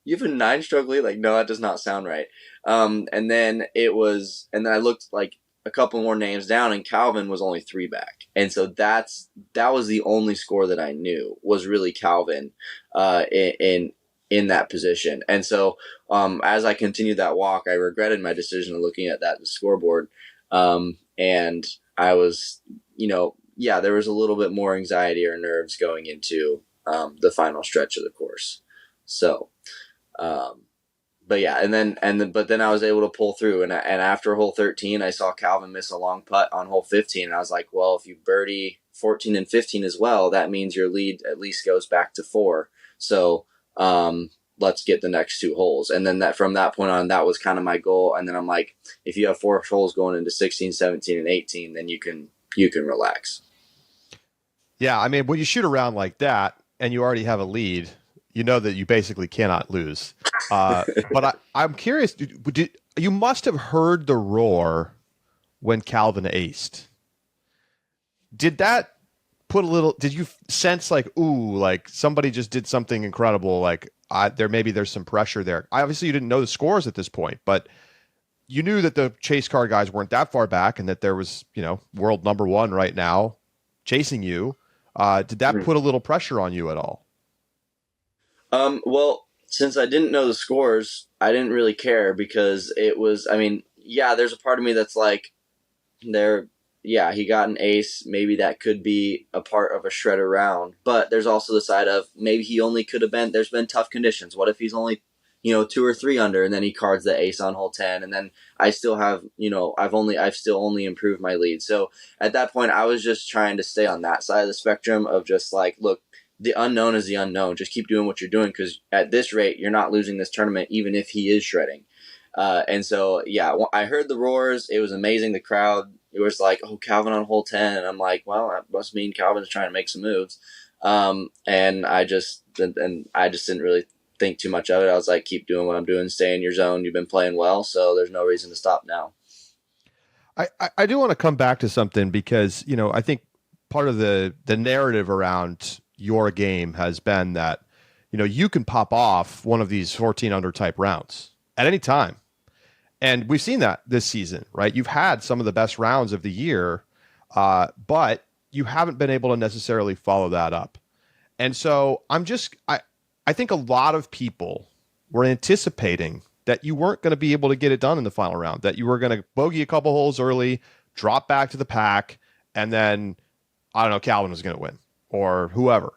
you have a 9-stroke lead? Like, no, that does not sound right. And then I looked like a couple more names down, and Calvin was only 3 back. And so that was the only score that I knew was really Calvin, in that position. And so, as I continued that walk, I regretted my decision of looking at that scoreboard. And I was, there was a little bit more anxiety or nerves going into, the final stretch of the course. So, but yeah, but then I was able to pull through, and after hole 13, I saw Calvin miss a long putt on hole 15, and I was like, well, if you birdie 14 and 15 as well, that means your lead at least goes back to 4. So, let's get the next 2 holes. And then from that point on, that was kind of my goal. And then I'm like, if you have 4 holes going into 16, 17, and 18, then you can relax. Yeah, I mean, when you shoot around like that and you already have a lead, you know that you basically cannot lose. But I'm curious, you must have heard the roar when Calvin aced. Did that did you sense like, ooh, like somebody just did something incredible, like there's some pressure there? Obviously you didn't know the scores at this point, but you knew that the chase car guys weren't that far back and that there was, world number 1 right now chasing you. Did that put a little pressure on you at all? Well, since I didn't know the scores, I didn't really care because it was, I mean, yeah, there's a part of me that's like, he got an ace. Maybe that could be a part of a shredder round, but there's also the side of maybe he only could have been, there's been tough conditions. What if he's only, 2 or 3 under, and then he cards the ace on hole 10, and then I still have, I've still only improved my lead. So at that point, I was just trying to stay on that side of the spectrum of just like, look, the unknown is the unknown. Just keep doing what you're doing, because at this rate, you're not losing this tournament, even if he is shredding. And so, yeah, I heard the roars. It was amazing. The crowd, it was like, oh, Calvin on hole 10. And I'm like, well, that must mean Calvin's trying to make some moves. And I just didn't really think too much of it. I was like, keep doing what I'm doing. Stay in your zone. You've been playing well, so there's no reason to stop now. I do want to come back to something because, I think part of the narrative around your game has been that, you can pop off one of these 14 under type rounds at any time. And we've seen that this season, right? You've had some of the best rounds of the year, but you haven't been able to necessarily follow that up. And so I think a lot of people were anticipating that you weren't going to be able to get it done in the final round, that you were going to bogey a couple holes early, drop back to the pack, and then, I don't know, Calvin was going to win or whoever.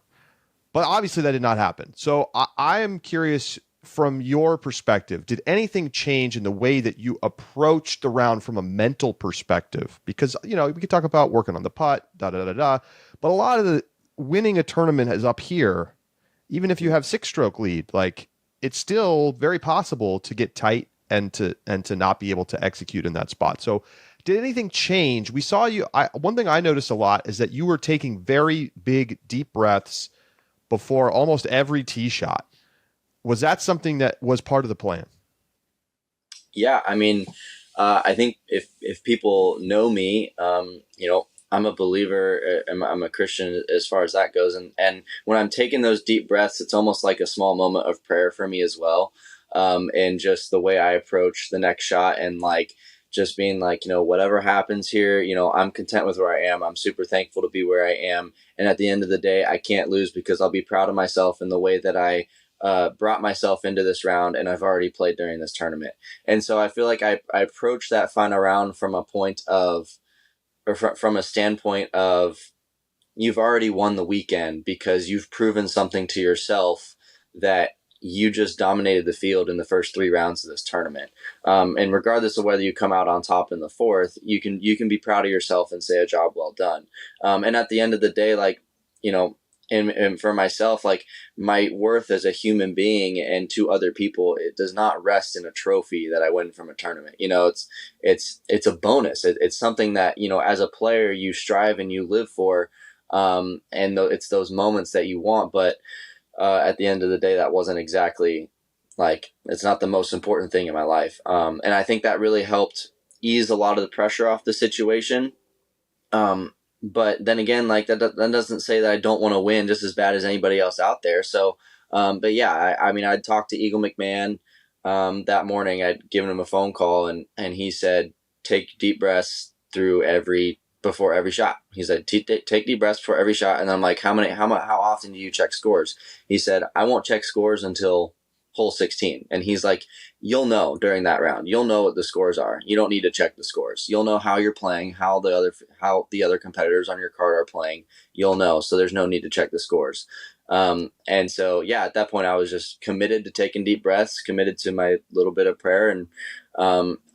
But obviously that did not happen. So I am curious, from your perspective, did anything change in the way that you approached the round from a mental perspective? Because, we could talk about working on the putt, but a lot of the winning a tournament is up here, even if you have 6-stroke lead, like it's still very possible to get tight and to not be able to execute in that spot. So did anything change? We saw you. One thing I noticed a lot is that you were taking very big, deep breaths before almost every tee shot. Was that something that was part of the plan? Yeah, I mean, I think if people know me, I'm a believer. I'm a Christian as far as that goes, and when I'm taking those deep breaths, it's almost like a small moment of prayer for me as well. And just the way I approach the next shot, and like just being like, whatever happens here, I'm content with where I am. I'm super thankful to be where I am, and at the end of the day, I can't lose because I'll be proud of myself in the way that I brought myself into this round, and I've already played during this tournament. And so I feel like I approach that final round from a point of, or from a standpoint of, you've already won the weekend because you've proven something to yourself that you just dominated the field in the first 3 rounds of this tournament. And regardless of whether you come out on top in the 4th, you can be proud of yourself and say a job well done. And at the end of the day, like, and for myself, like my worth as a human being and to other people, it does not rest in a trophy that I win from a tournament. It's a bonus. It's something that, as a player you strive and you live for. And it's those moments that you want, but at the end of the day, that wasn't exactly like, it's not the most important thing in my life. And I think that really helped ease a lot of the pressure off the situation. But then again, like that doesn't say that I don't want to win just as bad as anybody else out there. So, but yeah, I mean, I'd talked to Eagle McMahon, that morning. I'd given him a phone call, and he said, take deep breaths before every shot. He said, take deep breaths before every shot. And I'm like, how often do you check scores? He said, I won't check scores until hole 16. And he's like, you'll know during that round. You'll know what the scores are. You don't need to check the scores. You'll know how you're playing, how the other competitors on your card are playing. You'll know. So there's no need to check the scores. And so, yeah, at that point I was just committed to taking deep breaths, committed to my little bit of prayer. And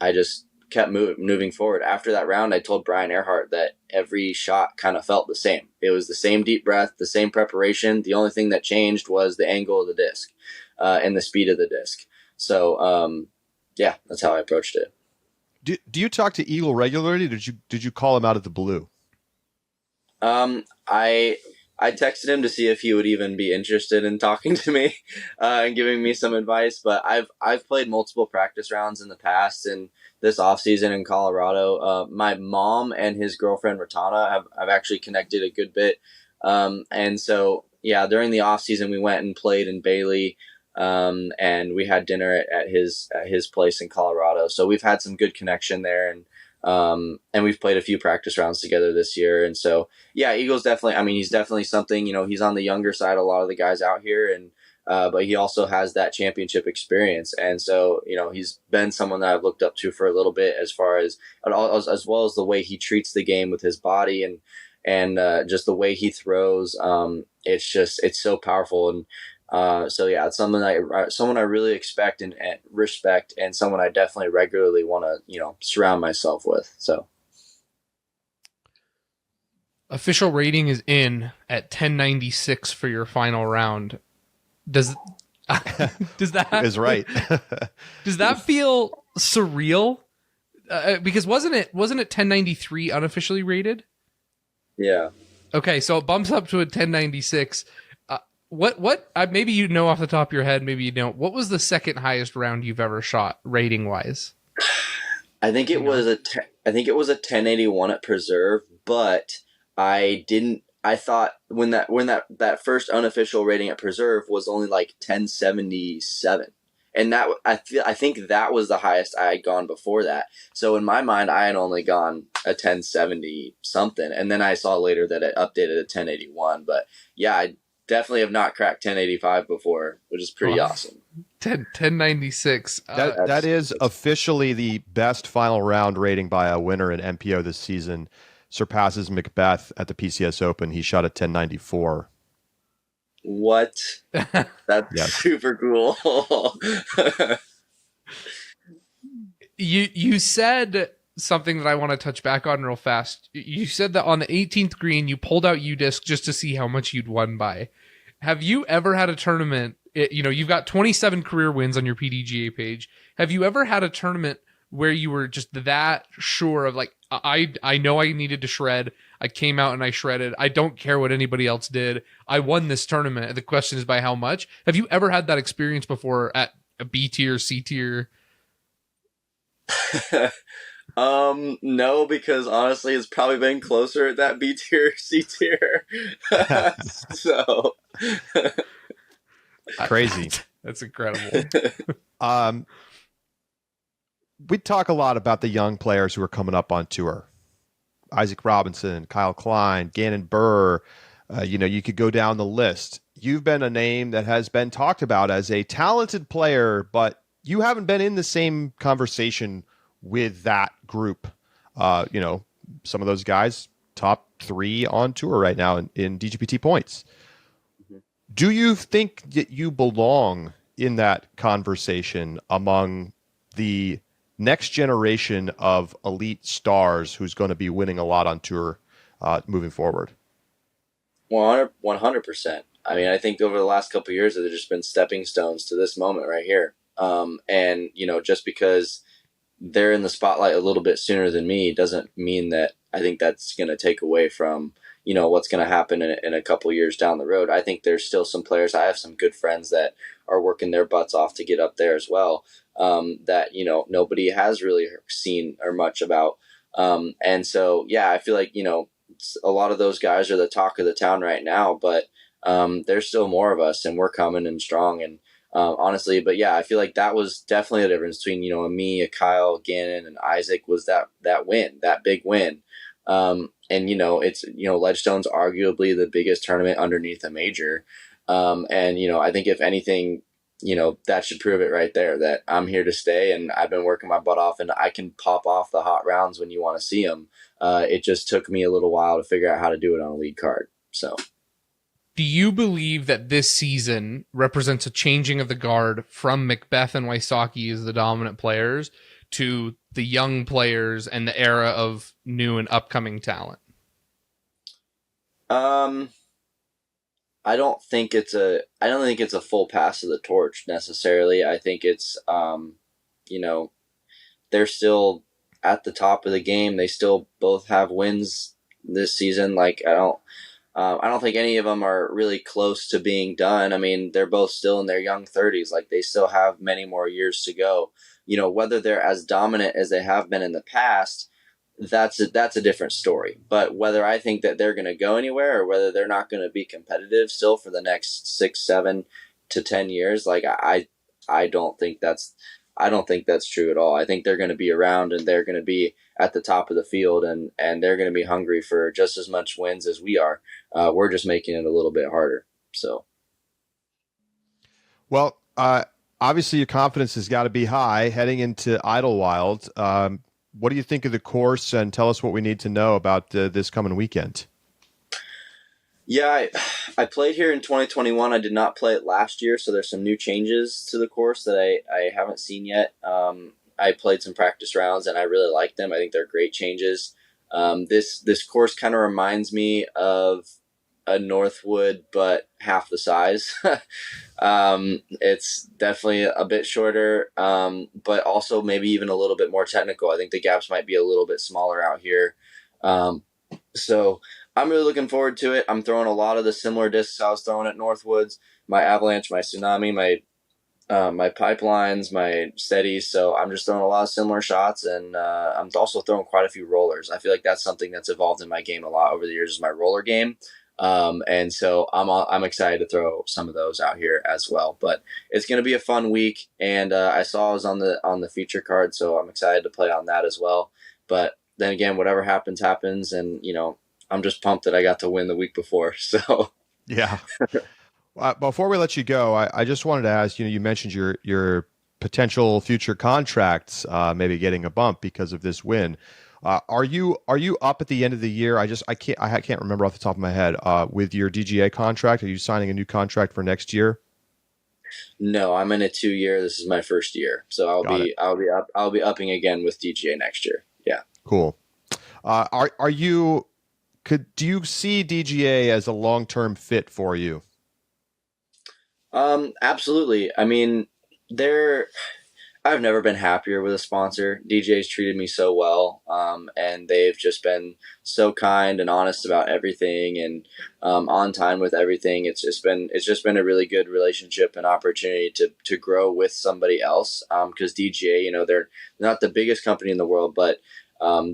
I just kept moving forward. After that round, I told Brian Earhart that every shot kind of felt the same. It was the same deep breath, the same preparation. The only thing that changed was the angle of the disc, and the speed of the disc. So, yeah, that's how I approached it. Do you talk to Eagle regularly? Did you call him out of the blue? I texted him to see if he would even be interested in talking to me, and giving me some advice. But I've played multiple practice rounds in the past, and this off season in Colorado, my mom and his girlfriend Ratana have actually connected a good bit. And so, yeah, during the off season, we went and played in Bailey. And we had dinner at his place in Colorado. So we've had some good connection there, and we've played a few practice rounds together this year. And so, yeah, Eagle's definitely, I mean, he's definitely something, he's on the younger side of a lot of the guys out here, and but he also has that championship experience. And so, he's been someone that I've looked up to for a little bit, as well as the way he treats the game with his body, and just the way he throws. It's so powerful. And so yeah, it's someone I really expect and respect, and someone I definitely regularly want to, surround myself with. So official rating is in at 1096 for your final round. Does that is right? Does that feel surreal? Because wasn't it 1093 unofficially rated? Yeah. Okay, so it bumps up to a 1096. What maybe you know off the top of your head, maybe you don't. What was the second highest round you've ever shot rating wise? I think it was a 1081 at Preserve, but I thought when that first unofficial rating at Preserve was only like 1077. And that I think that was the highest I had gone before that. So in my mind, I had only gone a 1070 something, and then I saw later that it updated to 1081. But yeah, I definitely have not cracked 1085 before, which is pretty awesome. 1096. That is officially the best final round rating by a winner in MPO this season. Surpasses Macbeth at the PCS Open. He shot a 1094. What? That's super cool. You said something that I want to touch back on real fast. You said that on the 18th green, you pulled out U-Disc just to see how much you'd won by. have you ever had a tournament? You've got 27 career wins on your PDGA page. Have you ever had a tournament where you were just that sure of like, I know I needed to shred. I came out and I shredded. I don't care what anybody else did. I won this tournament. The question is by how much. Have you ever had that experience before at a B tier, C tier? No, because honestly, it's probably been closer at that B tier, C tier. So Crazy. That's incredible. We talk a lot about the young players who are coming up on tour. Isaac Robinson, Kyle Klein, Gannon Burr. You could go down the list. You've been a name that has been talked about as a talented player, but you haven't been in the same conversation with that group. Some of those guys, top 3 on tour right now in DGPT points. Mm-hmm. Do you think that you belong in that conversation among the next generation of elite stars who's going to be winning a lot on tour moving forward? 100%. I mean, I think over the last couple of years, there's just been stepping stones to this moment right here. And just because they're in the spotlight a little bit sooner than me doesn't mean that I think that's going to take away from, what's going to happen in a couple of years down the road. I think there's still some players. I have some good friends that are working their butts off to get up there as well. That, nobody has really seen or much about. And so, yeah, I feel like, a lot of those guys are the talk of the town right now, but there's still more of us and we're coming and strong. And honestly, but yeah, I feel like that was definitely a difference between, me, a Kyle, Gannon, and Isaac was that win, that big win. And, it's, Ledgestone's arguably the biggest tournament underneath a major. And, I think if anything, that should prove it right there, that I'm here to stay and I've been working my butt off and I can pop off the hot rounds when you want to see them. It just took me a little while to figure out how to do it on a lead card. So. Do you believe that this season represents a changing of the guard from Macbeth and Wysocki as the dominant players to the young players and the era of new and upcoming talent? I don't think it's a full pass of the torch necessarily. I think it's, they're still at the top of the game. They still both have wins this season. Like, I don't think any of them are really close to being done. I mean, they're both still in their young 30s. Like, they still have many more years to go. Whether they're as dominant as they have been in the past, that's a different story. But whether I think that they're going to go anywhere or whether they're not going to be competitive still for the next 6, 7 to 10 years, like I don't think that's true at all. I think they're going to be around and they're going to be at the top of the field and they're going to be hungry for just as much wins as we are. We're just making it a little bit harder. So. Well, obviously your confidence has got to be high heading into Idlewild. What do you think of the course, and tell us what we need to know about this coming weekend? Yeah, I played here in 2021. I did not play it last year, so there's some new changes to the course that I haven't seen yet. I played some practice rounds, and I really like them. I think they're great changes. This course kind of reminds me of a Northwood, but half the size. It's definitely a bit shorter, but also maybe even a little bit more technical. I think the gaps might be a little bit smaller out here. So I'm really looking forward to it. I'm throwing a lot of the similar discs I was throwing at Northwoods, my Avalanche, my Tsunami, my Pipelines, my Steadies. So I'm just throwing a lot of similar shots, and I'm also throwing quite a few rollers. I feel like that's something that's evolved in my game a lot over the years, is my roller game. And so I'm excited to throw some of those out here as well, but it's going to be a fun week. And, I saw I was on the feature card, so I'm excited to play on that as well. But then again, whatever happens. And, I'm just pumped that I got to win the week before. So yeah. Before we let you go, I just wanted to ask, you mentioned your potential future contracts, maybe getting a bump because of this win. Are you up at the end of the year? I can't remember off the top of my head, with your DGA contract. Are you signing a new contract for next year? No, I'm in a 2-year. This is my first year. So I'll be upping again with DGA next year. Yeah. Cool. Do you see DGA as a long-term fit for you? Absolutely. I mean, I've never been happier with a sponsor. DJ's treated me so well, and they've just been so kind and honest about everything, and on time with everything. It's just been a really good relationship and opportunity to grow with somebody else. Because DJ, they're not the biggest company in the world, but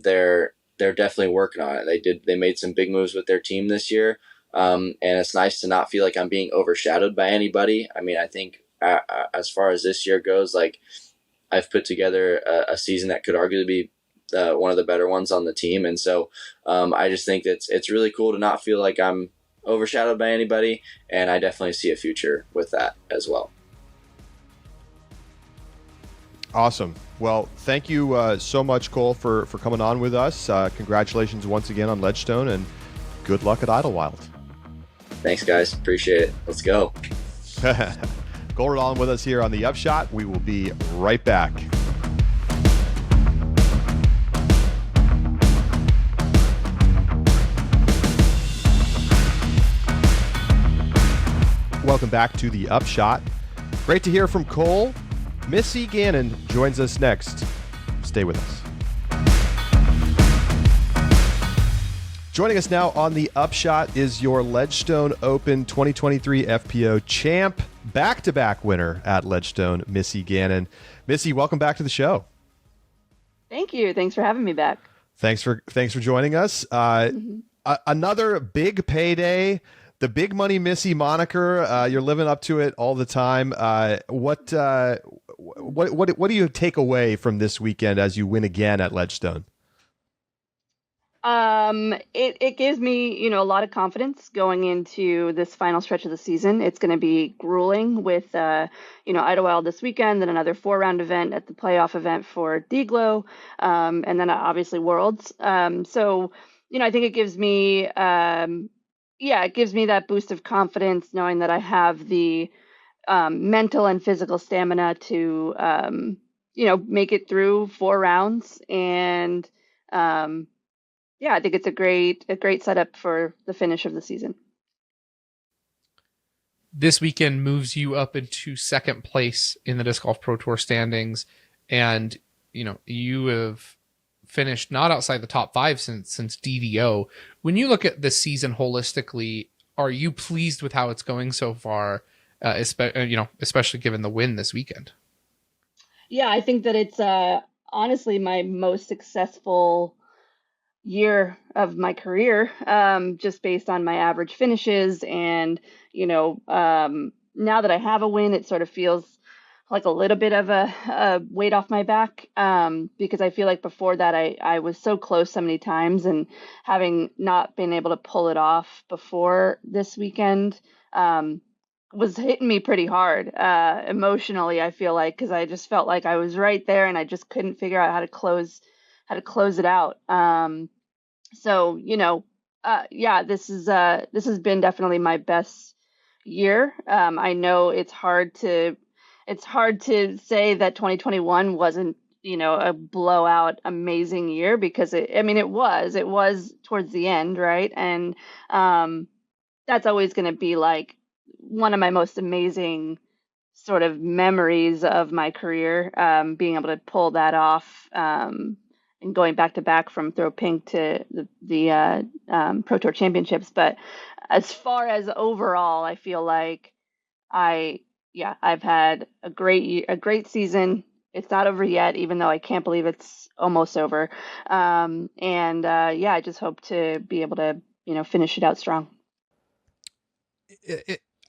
they're definitely working on it. They made some big moves with their team this year, and it's nice to not feel like I'm being overshadowed by anybody. I mean, I think as far as this year goes, like, I've put together a season that could arguably be one of the better ones on the team. And so I just think that it's really cool to not feel like I'm overshadowed by anybody. And I definitely see a future with that as well. Awesome. Well, thank you so much, Cole, for coming on with us. Congratulations once again on Ledgestone, and good luck at Idlewild. Thanks, guys. Appreciate it. Let's go. Cole Redalen with us here on the Upshot. We will be right back. Welcome back to the Upshot. Great to hear from Cole. Missy Gannon joins us next. Stay with us. Joining us now on the Upshot is your Ledgestone Open 2023 FPO champ, back-to-back winner at Ledgestone, Missy Gannon. Missy, welcome back to the show. Thank you. Thanks for having me back. Thanks for joining us. Another big payday, the Big Money Missy moniker. You're living up to it all the time. What do you take away from this weekend as you win again at Ledgestone? It gives me, a lot of confidence going into this final stretch of the season. It's going to be grueling with, Idlewild this weekend, then another 4-round event at the playoff event for Deglo, and then obviously Worlds. So, I think it gives me, it gives me that boost of confidence knowing that I have the, mental and physical stamina to, make it through 4 rounds. And, I think it's a great setup for the finish of the season. This weekend moves you up into second place in the Disc Golf Pro Tour standings, and you have finished not outside the top 5 since DDO. When you look at the season holistically, are you pleased with how it's going so far? Especially given the win this weekend. Yeah, I think that it's honestly my most successful year of my career, just based on my average finishes. And, now that I have a win, it sort of feels like a little bit of a weight off my back, because I feel like before that I was so close so many times, and having not been able to pull it off before this weekend was hitting me pretty hard emotionally, I feel like, because I just felt like I was right there and I just couldn't figure out how to close it out. So, this has been definitely my best year. I know it's hard to say that 2021 wasn't, a blowout amazing year, because it was towards the end, right? And that's always going to be like one of my most amazing sort of memories of my career, being able to pull that off, and going back to back from Throw Pink to the Pro Tour Championships. But as far as overall, I feel like I've had a great season. It's not over yet, even though I can't believe it's almost over. I just hope to be able to, finish it out strong.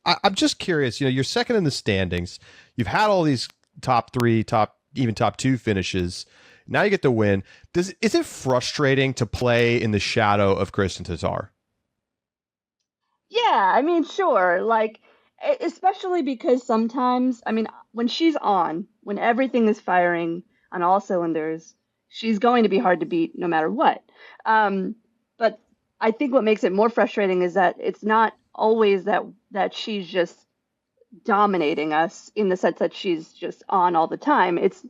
I'm just curious, you're second in the standings. You've had all these top 3, even top 2 finishes. Now you get the win. Is it frustrating to play in the shadow of Kristen Tatar? Yeah, sure. Like, especially because sometimes, when she's on, when everything is firing on all cylinders, she's going to be hard to beat no matter what. But I think what makes it more frustrating is that it's not always that she's just dominating us in the sense that she's just on all the time. It's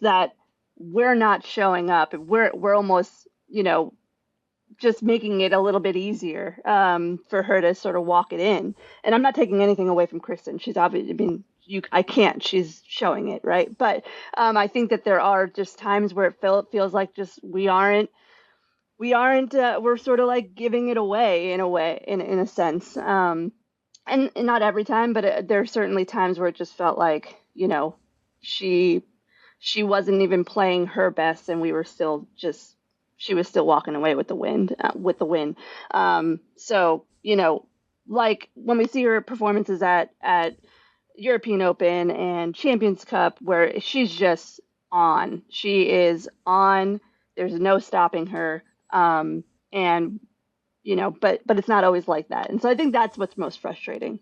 that we're not showing up. We're almost, just making it a little bit easier for her to sort of walk it in. And I'm not taking anything away from Kristen. She's obviously, I mean, I can't. She's showing it, right? But I think that there are just times where it feels like just we're sort of like giving it away in a sense. And not every time, but there are certainly times where it just felt like, she wasn't even playing her best, and she was still walking away with the win. So, like when we see her performances at European Open and Champions Cup, where she's just on. She is on. There's no stopping her. And but it's not always like that. And so I think that's what's most frustrating.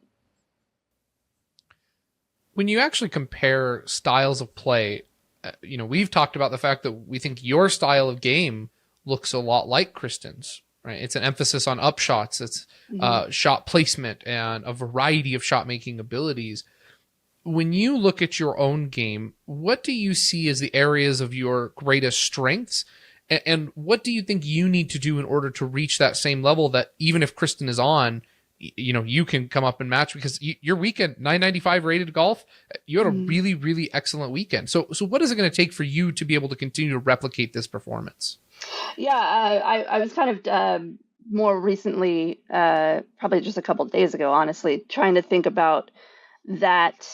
When you actually compare styles of play, we've talked about the fact that we think your style of game looks a lot like Kristen's, right? It's an emphasis on upshots. It's shot placement and a variety of shot making abilities. When you look at your own game, what do you see as the areas of your greatest strengths? And what do you think you need to do in order to reach that same level that even if Kristen is on, you can come up and match? Because your weekend, 995 rated golf, you had a really, really excellent weekend. So what is it going to take for you to be able to continue to replicate this performance? Yeah, I was kind of more recently, probably just a couple of days ago, honestly, trying to think about that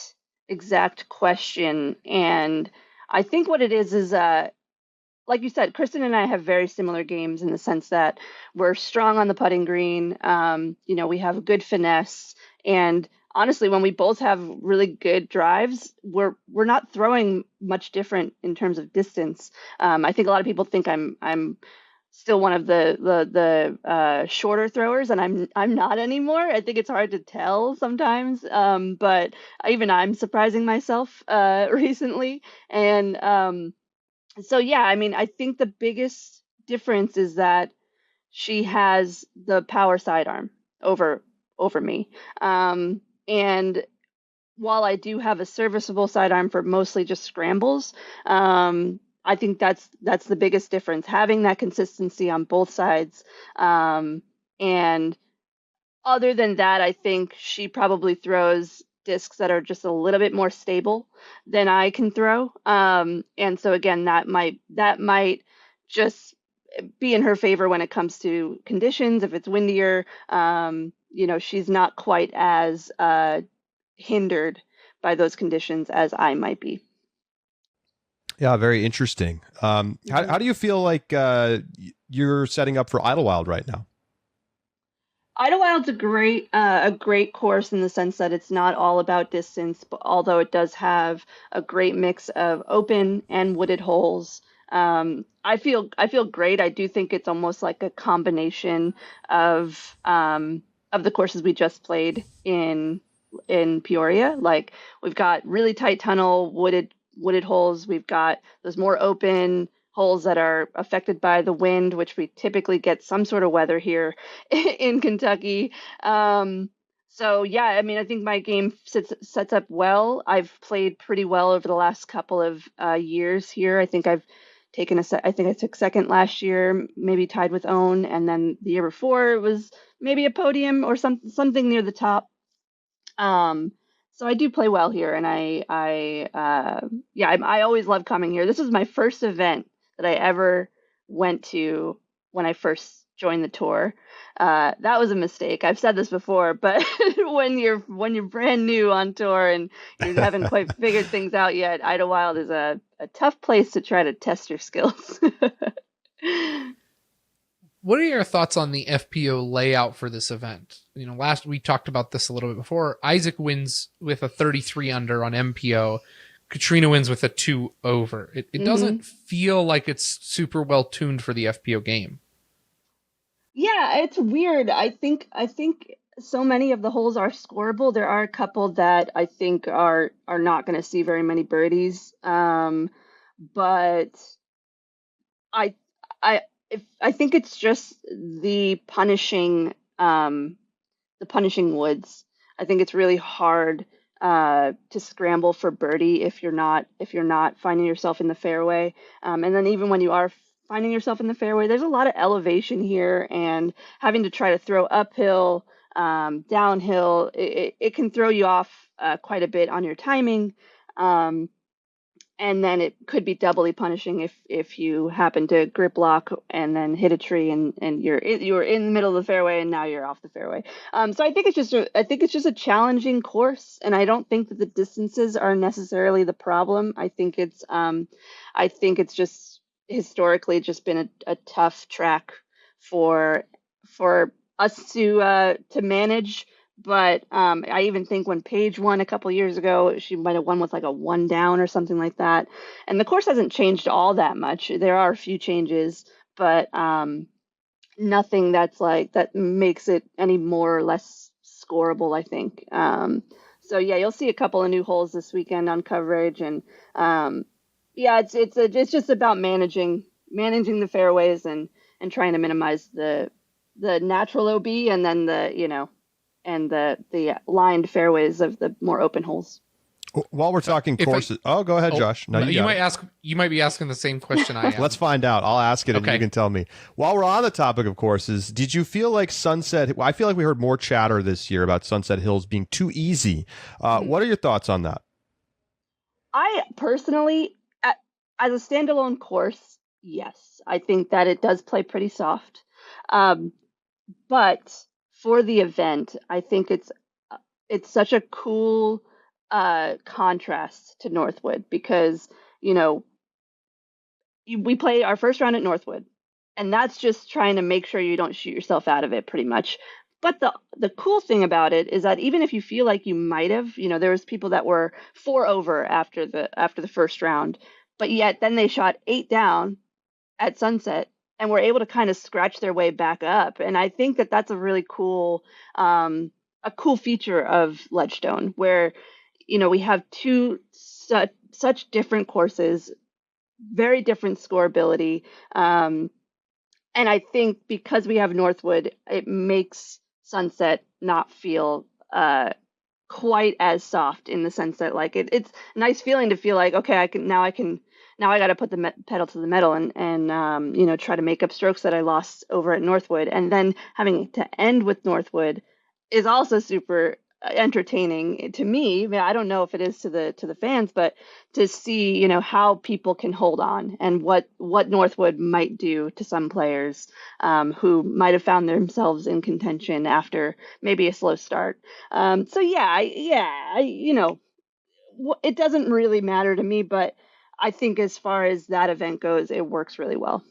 exact question. And I think what it is like you said, Kristen and I have very similar games in the sense that we're strong on the putting green. We have good finesse, and honestly, when we both have really good drives, we're not throwing much different in terms of distance. I think a lot of people think I'm still one of the shorter throwers, and I'm not anymore. I think it's hard to tell sometimes, but even I'm surprising myself recently, and. So yeah, I mean, I think the biggest difference is that she has the power sidearm over me. And while I do have a serviceable sidearm for mostly just scrambles, I think that's the biggest difference, having that consistency on both sides. And other than that, I think she probably throws discs that are just a little bit more stable than I can throw. And so again, that might just be in her favor when it comes to conditions. If it's windier, she's not quite as hindered by those conditions as I might be. Yeah, very interesting. How do you feel like you're setting up for Idlewild right now? Idlewild's a great course in the sense that it's not all about distance, but although it does have a great mix of open and wooded holes. I feel great. I do think it's almost like a combination of the courses we just played in Peoria. Like we've got really tight tunnel wooded holes. We've got those more open holes that are affected by the wind, which we typically get some sort of weather here in Kentucky. So yeah, I mean, I think my game sets up well. I've played pretty well over the last couple of years here. I think I've taken I think I took second last year, maybe tied with Own, and then the year before it was maybe a podium or something near the top. So I do play well here, and I always love coming here. This was my first event that I ever went to when I first joined the tour. That was a mistake. I've said this before, but when you're brand new on tour and you haven't quite figured things out yet, Idlewild is a tough place to try to test your skills. What are your thoughts on the FPO layout for this event? Last we talked about this a little bit before. Isaac wins with a 33 under on MPO. Katrina wins with a 2 over. It doesn't feel like it's super well tuned for the FPO game. Yeah, it's weird. I think so many of the holes are scoreable. There are a couple that I think are not going to see very many birdies. But I think it's just the punishing woods. I think it's really hard to scramble for birdie if you're not finding yourself in the fairway. And then even when you are finding yourself in the fairway. There's a lot of elevation here, and having to try to throw uphill, downhill, it can throw you off quite a bit on your timing. And then it could be doubly punishing if you happen to grip lock and then hit a tree and you're in the middle of the fairway and now you're off the fairway. So I think it's just a challenging course, and I don't think that the distances are necessarily the problem. I think it's just historically just been a tough track for us to manage. But I even think when Paige won a couple years ago, she might have won with like a 1 down or something like that. And the course hasn't changed all that much. There are a few changes, but nothing that makes it any more or less scoreable, I think. So yeah, you'll see a couple of new holes this weekend on coverage, and yeah, it's just about managing the fairways and trying to minimize the natural OB and then the lined fairways of the more open holes. While we're talking courses, go ahead, Josh. No, you might be asking the same question I am. Let's find out. I'll ask it, and you can tell me. While we're on the topic of courses, did you feel like I feel like we heard more chatter this year about Sunset Hills being too easy. What are your thoughts on that? I personally, as a standalone course, yes, I think that it does play pretty soft. But for the event, I think it's such a cool contrast to Northwood, because we play our first round at Northwood, and that's just trying to make sure you don't shoot yourself out of it, pretty much. But the cool thing about it is that even if you feel like you might have, there was people that were 4 over after the first round, but yet then they shot 8 down at Sunset and were able to kind of scratch their way back up. And I think that that's a really cool, a cool feature of Ledgestone, where, we have two such different courses, very different scoreability. And I think because we have Northwood, it makes Sunset not feel quite as soft, in the sense that like it's a nice feeling to feel like, okay, now I got to put the pedal to the metal and try to make up strokes that I lost over at Northwood. And then having to end with Northwood is also super entertaining to me. I mean, I don't know if it is to the fans, but to see, how people can hold on and what Northwood might do to some players who might have found themselves in contention after maybe a slow start. So it doesn't really matter to me, but I think as far as that event goes, it works really well.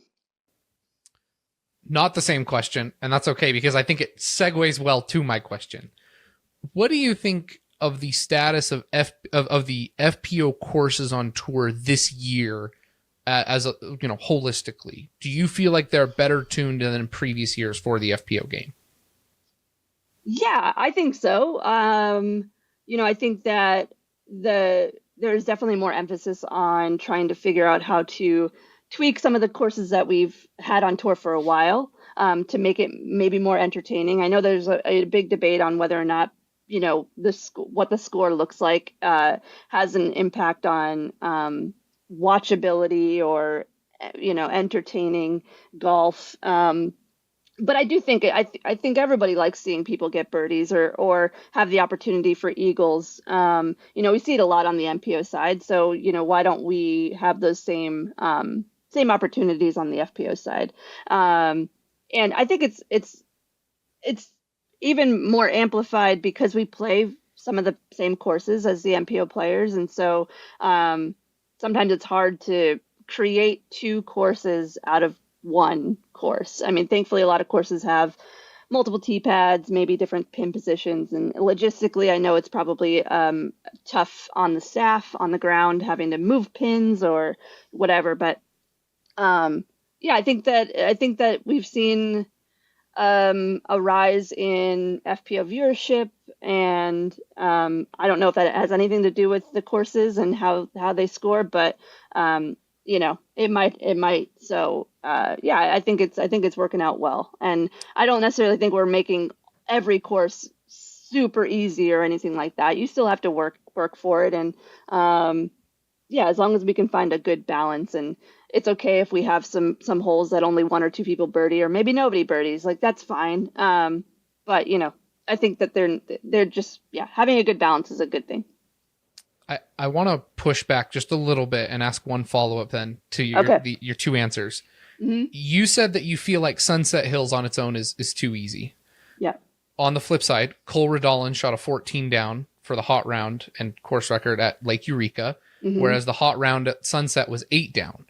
Not the same question, and that's okay, because I think it segues well to my question. What do you think of the status of the FPO courses on tour this year, holistically? Do you feel like they're better tuned than in previous years for the FPO game? Yeah, I think so. I think that there's definitely more emphasis on trying to figure out how to tweak some of the courses that we've had on tour for a while, to make it maybe more entertaining. I know there's a big debate on whether or not, what the score looks like has an impact on watchability or, entertaining golf. But I do think I think everybody likes seeing people get birdies or have the opportunity for eagles. We see it a lot on the MPO side, so why don't we have those same opportunities on the FPO side? And I think it's even more amplified because we play some of the same courses as the MPO players, and so sometimes it's hard to create 2 courses out of one course. I mean, thankfully, a lot of courses have multiple tee pads, maybe different pin positions, and logistically, I know it's probably tough on the staff on the ground having to move pins or whatever. But I think that we've seen a rise in FPO viewership, and I don't know if that has anything to do with the courses and how they score, but it might. So I think it's working out well, and I don't necessarily think we're making every course super easy or anything like that. You still have to work for it, and as long as we can find a good balance and it's okay if we have some holes that only one or two people birdie, or maybe nobody birdies. Like, that's fine. But I think that they're just, having a good balance is a good thing. I want to push back just a little bit and ask one follow-up then to your two answers. Mm-hmm. You said that you feel like Sunset Hills on its own is too easy. Yeah. On the flip side, Cole Redalen shot a 14 down for the hot round and course record at Lake Eureka, whereas the hot round at Sunset was 8 down.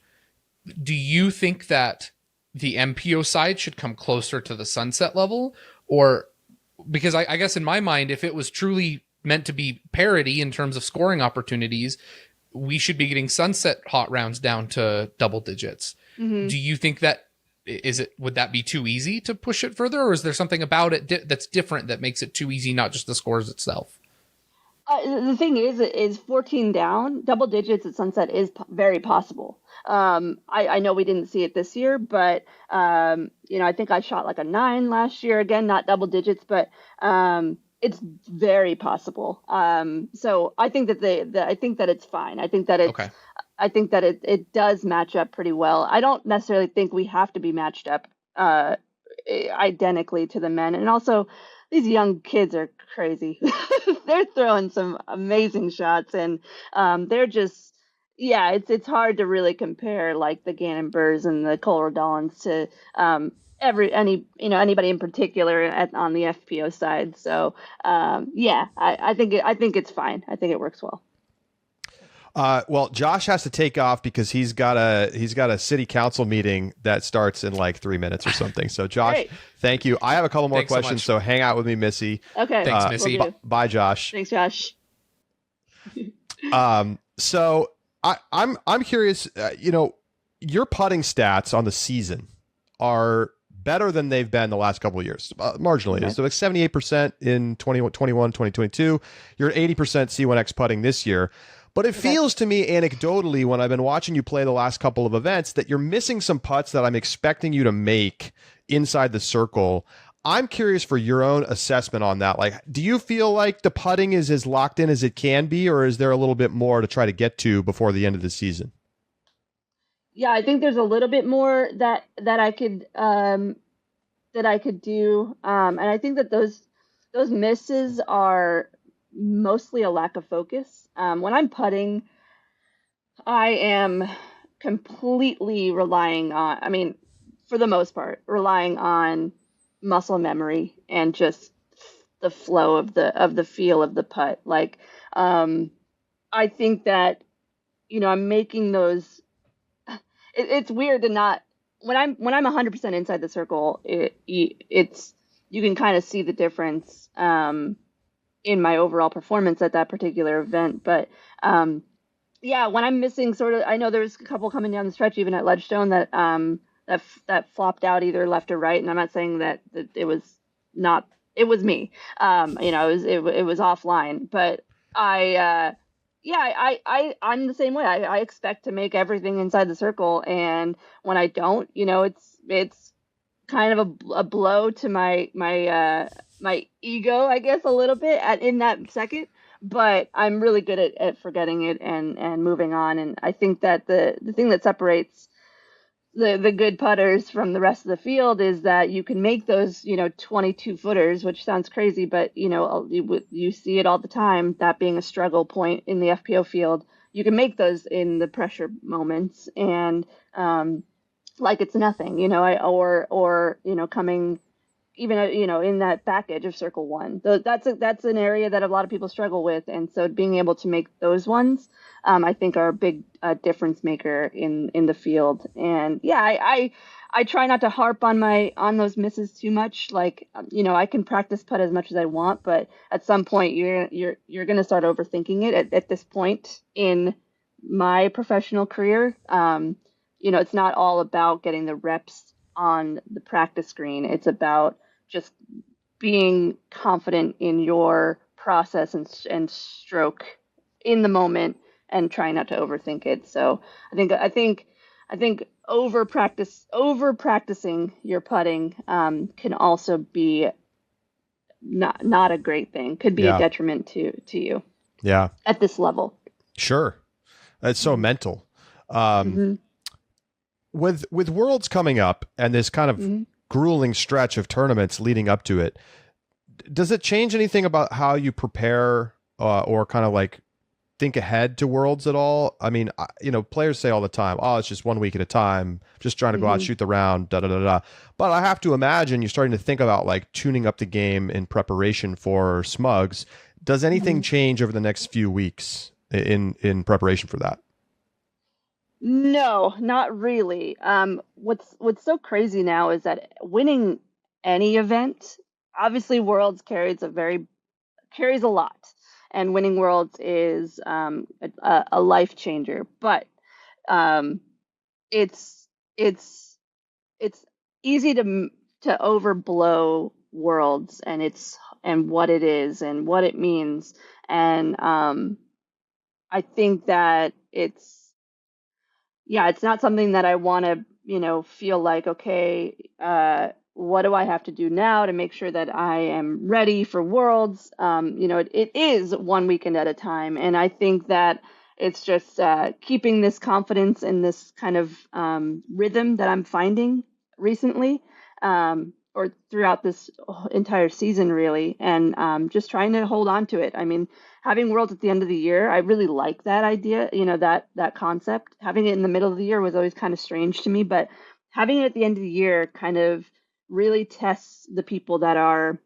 Do you think that the MPO side should come closer to the Sunset level? Or, because I guess in my mind, if it was truly meant to be parity in terms of scoring opportunities, we should be getting Sunset hot rounds down to double digits. Mm-hmm. Do you think that would that be too easy to push it further, or is there something about it that's different that makes it too easy, not just the scores itself? The thing is 14 down, double digits at Sunset is very possible. I know we didn't see it this year, but I think I shot like a 9 last year. Again, not double digits, but it's very possible. So I think that I think that it's fine. I think that it's okay. I think that it does match up pretty well. I don't necessarily think we have to be matched up identically to the men, and also these young kids are crazy. They're throwing some amazing shots, and they're just, it's hard to really compare like the Gannon Burrs and the Cole Redalens to anybody in particular on the FPO side. So I think it's fine. I think it works well. Well, Josh has to take off because he's got a city council meeting that starts in like 3 minutes or something. So Josh, Great. Thank you. I have a couple more Thanks questions, so hang out with me, Missy. Okay. Thanks, Missy. Bye, Josh. Thanks, Josh. So I'm curious. Your putting stats on the season are better than they've been the last couple of years, marginally. Okay. So like 78% in 2021, 2022. You're at 80% C1X putting this year. But it feels to me anecdotally, when I've been watching you play the last couple of events, that you're missing some putts that I'm expecting you to make inside the circle. I'm curious for your own assessment on that. Like, do you feel like the putting is as locked in as it can be, or is there a little bit more to try to get to before the end of the season? Yeah, I think there's a little bit more that I could do, and I think that those misses are mostly a lack of focus. When I'm putting, I am completely relying on, for the most part, relying on muscle memory and just the flow of the feel of the putt. Like, I think that, I'm making those, it's weird to not, when I'm 100% inside the circle, it's, you can kind of see the difference, in my overall performance at that particular event. But when I'm missing I know there's a couple coming down the stretch, even at Ledgestone, that flopped out either left or right. And I'm not saying that it was not, it was me. It was offline, but I'm the same way. I expect to make everything inside the circle. And when I don't, it's kind of a blow to my ego, I guess, a little bit in that second, but I'm really good at forgetting it and moving on. And I think that the thing that separates the good putters from the rest of the field is that you can make those, 22 footers, which sounds crazy, but you see it all the time, that being a struggle point in the FPO field. You can make those in the pressure moments, and like it's nothing, coming even, in that back edge of circle one. That's an area that a lot of people struggle with. And so being able to make those ones, I think are a big difference maker in the field. And I try not to harp on those misses too much. Like, I can practice putt as much as I want, but at some point you're going to start overthinking it at this point in my professional career. It's not all about getting the reps on the practice screen. It's about just being confident in your process and stroke in the moment and trying not to overthink it. So I think over practicing your putting can also be not a great thing. Could be a detriment to you. Yeah. At this level. Sure. It's so mental. with Worlds coming up and this kind of grueling stretch of tournaments leading up to it, does it change anything about how you prepare or kind of like think ahead to Worlds at all? I mean, players say all the time, "Oh, it's just 1 week at a time, just trying to go out, shoot the round, da da da da." But I have to imagine you're starting to think about like tuning up the game in preparation for Smugs. Does anything change over the next few weeks in preparation for that? No, not really. What's so crazy now is that winning any event, obviously Worlds carries a lot, and winning Worlds is a life changer. But it's it's it's easy to overblow Worlds and what it is and what it means, and I think that it's not something that I want to, feel like, okay, what do I have to do now to make sure that I am ready for Worlds? It is one weekend at a time. And I think that it's just keeping this confidence and this kind of rhythm that I'm finding recently, or throughout this entire season, really, and just trying to hold on to it. I mean, having Worlds at the end of the year, I really like that idea, that concept. Having it in the middle of the year was always kind of strange to me, but having it at the end of the year kind of really tests the people that are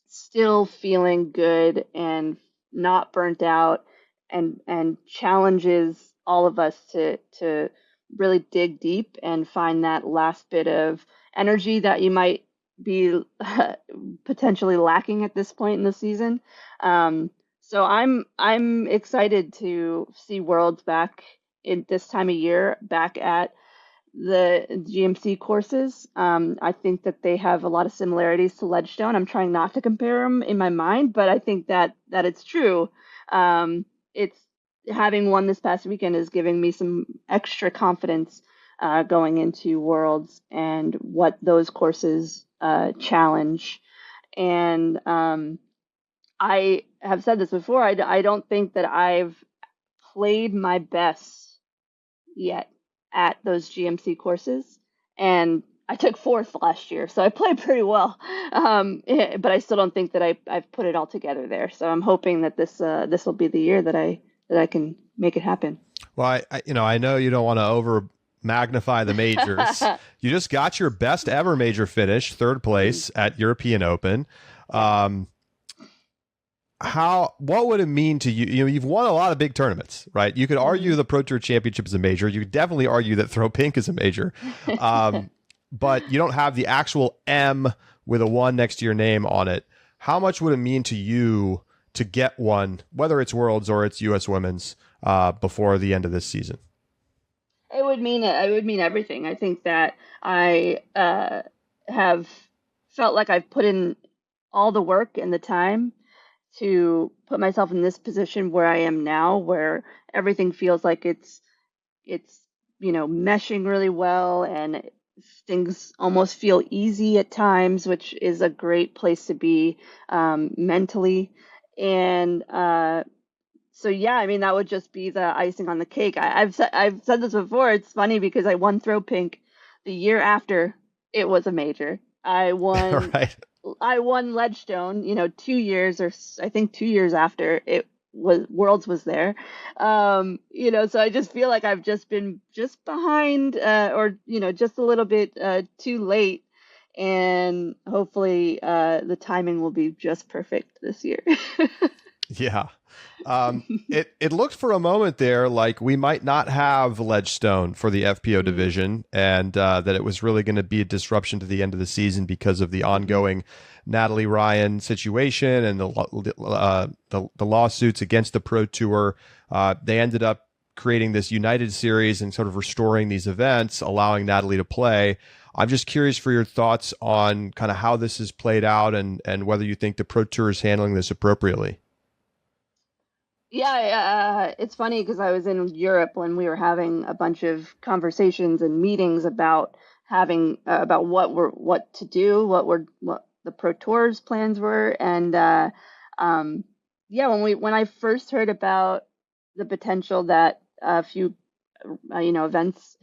still feeling good and not burnt out, and challenges all of us to really dig deep and find that last bit of energy that you might be potentially lacking at this point in the season. So I'm excited to see Worlds back in this time of year, back at the GMC courses. I think that they have a lot of similarities to Ledgestone. I'm trying not to compare them in my mind, but I think that it's true. It's having won this past weekend is giving me some extra confidence going into Worlds and what those courses challenge. And I have said this before. I don't think that I've played my best yet at those GMC courses, and I took fourth last year, so I played pretty well. But I still don't think that I've put it all together there. So I'm hoping that this will be the year that I can make it happen. Well, I know you don't want to over magnify the majors. You just got your best ever major finish, third place at European Open. What would it mean to you? You've won a lot of big tournaments, right? You could argue the Pro Tour Championship is a major. You could definitely argue that Throw Pink is a major. But you don't have the actual M with a 1 next to your name on it. How much would it mean to you to get one, whether it's Worlds or it's US Women's, before the end of this season? It would mean everything. I think that I have felt like I've put in all the work and the time to put myself in this position where I am now, where everything feels like it's meshing really well, and things almost feel easy at times, which is a great place to be mentally. And so yeah, I mean, that would just be the icing on the cake. I've said this before. It's funny because I won Throw Pink the year after it was a major. I won Right. I won Ledgestone, 2 years, or I think 2 years after it was Worlds was there. So I just feel like I've just been behind, or just a little bit too late, and hopefully the timing will be just perfect this year. Yeah. It looked for a moment there like we might not have Ledgestone for the FPO division, and that it was really going to be a disruption to the end of the season because of the ongoing Natalie Ryan situation and the lawsuits against the Pro Tour. They ended up creating this United Series and sort of restoring these events, allowing Natalie to play. I'm just curious for your thoughts on kind of how this has played out and whether you think the Pro Tour is handling this appropriately. Yeah, it's funny because I was in Europe when we were having a bunch of conversations and meetings about what to do, what the Pro Tour's plans were, and when I first heard about the potential that a few events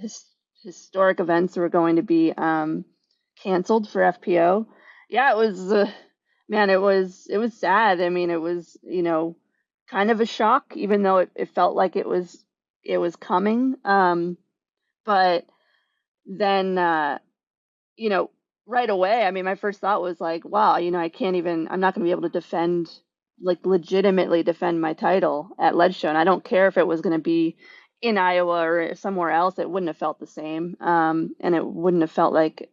historic events were going to be canceled for FPO. Yeah, it was man, it was sad. I mean, it was, kind of a shock, even though it felt like it was coming. But then right away, I mean, my first thought was like, wow, I'm not going to be able to legitimately defend my title at Ledgestone. I don't care if it was going to be in Iowa or somewhere else. It wouldn't have felt the same. And it wouldn't have felt like,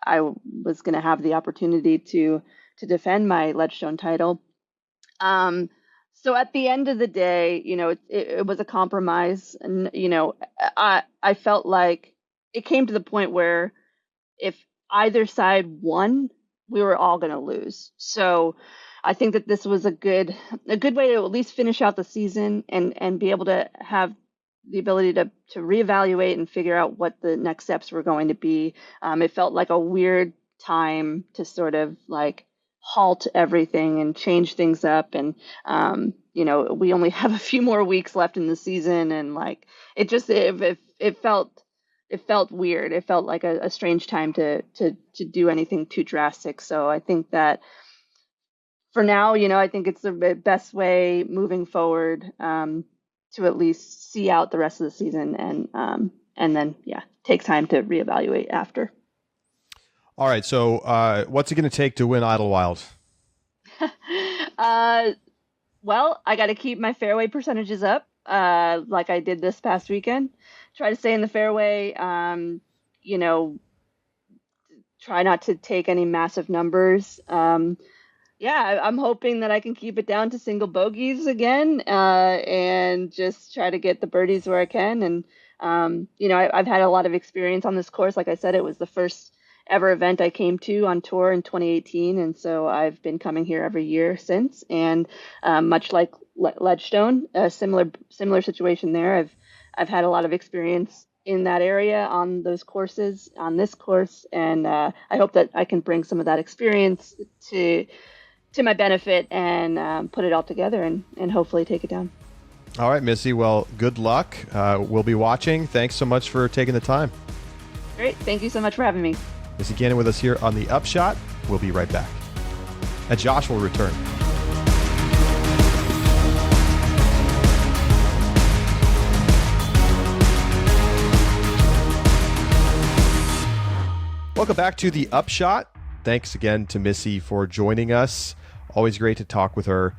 I was going to have the opportunity to defend my Ledgestone title. So at the end of the day, it was a compromise, and I felt like it came to the point where if either side won, we were all going to lose. So I think that this was a good way to at least finish out the season and be able to have the ability to reevaluate and figure out what the next steps were going to be. It felt like a weird time to sort of like halt everything and change things up. And, we only have a few more weeks left in the season. And like, it felt weird. It felt like a strange time to do anything too drastic. So I think that for now, I think it's the best way moving forward to at least see out the rest of the season and then take time to reevaluate after. All right. So what's it going to take to win Idlewild? Well, I got to keep my fairway percentages up like I did this past weekend. Try to stay in the fairway, try not to take any massive numbers. I'm hoping that I can keep it down to single bogeys again and just try to get the birdies where I can. And, I've had a lot of experience on this course. Like I said, it was the first ever event I came to on tour in 2018. And so I've been coming here every year since. And much like Ledgestone, a similar situation there. I've had a lot of experience in that area on those courses, on this course. And I hope that I can bring some of that experience to my benefit and put it all together and hopefully take it down. All right, Missy. Well, good luck. We'll be watching. Thanks so much for taking the time. Great. Thank you so much for having me. Missy Gannon with us here on the Upshot. We'll be right back. And Josh will return. Welcome back to the Upshot. Thanks again to Missy for joining us. Always great to talk with her.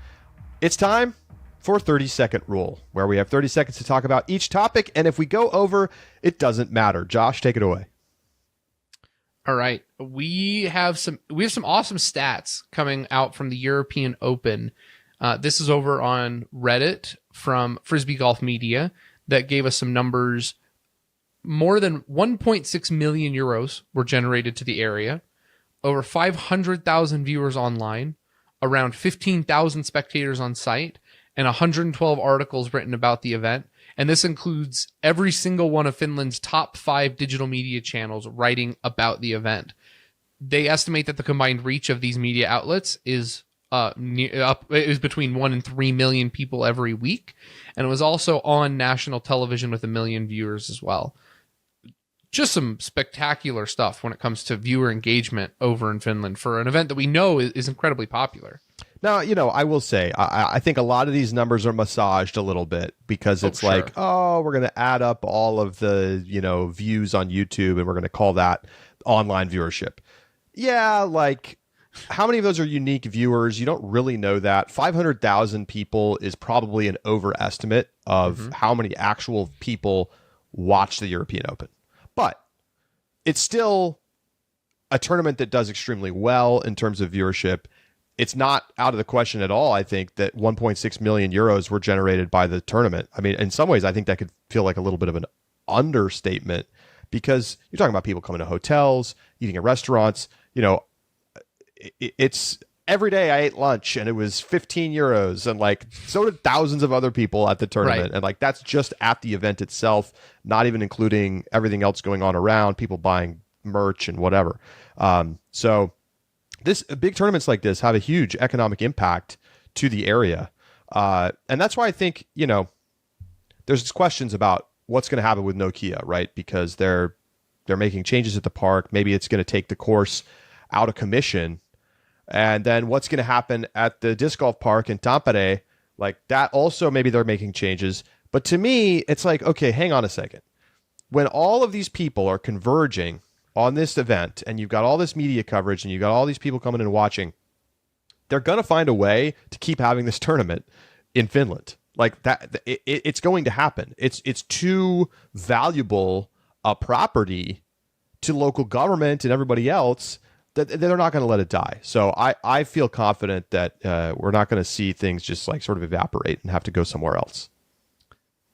It's time for 30-second rule, where we have 30 seconds to talk about each topic, and if we go over, it doesn't matter. Josh, take it away. All right. We have some awesome stats coming out from the European Open. This is over on Reddit from Frisbee Golf Media that gave us some numbers. More than 1.6 million euros were generated to the area, over 500,000 viewers online, around 15,000 spectators on site, and 112 articles written about the event. And this includes every single one of Finland's top 5 digital media channels writing about the event. They estimate that the combined reach of these media outlets is between 1 and 3 million people every week. And it was also on national television with 1 million viewers as well. Just some spectacular stuff when it comes to viewer engagement over in Finland for an event that we know is incredibly popular. Now, I will say, I think a lot of these numbers are massaged a little bit because it's we're going to add up all of the, views on YouTube and we're going to call that online viewership. Yeah, like how many of those are unique viewers? You don't really know that. 500,000 people is probably an overestimate of how many actual people watch the European Open. But it's still a tournament that does extremely well in terms of viewership. It's not out of the question at all, I think, that 1.6 million euros were generated by the tournament. I mean, in some ways, I think that could feel like a little bit of an understatement because you're talking about people coming to hotels, eating at restaurants. It's every day I ate lunch and it was 15 euros. And like, so did thousands of other people at the tournament. Right. And like, that's just at the event itself, not even including everything else going on around, people buying merch and whatever. So big tournaments like this have a huge economic impact to the area. And that's why I think, there's questions about what's going to happen with Nokia, right? Because they're making changes at the park. Maybe it's going to take the course out of commission. And then what's going to happen at the disc golf park in Tampere? Like that also, maybe they're making changes. But to me, it's like, okay, hang on a second. When all of these people are converging on this event and you've got all this media coverage and you've got all these people coming and watching, they're going to find a way to keep having this tournament in Finland. Like that, it's going to happen. It's too valuable a property to local government and everybody else that they're not going to let it die. So I feel confident that we're not going to see things just like sort of evaporate and have to go somewhere else.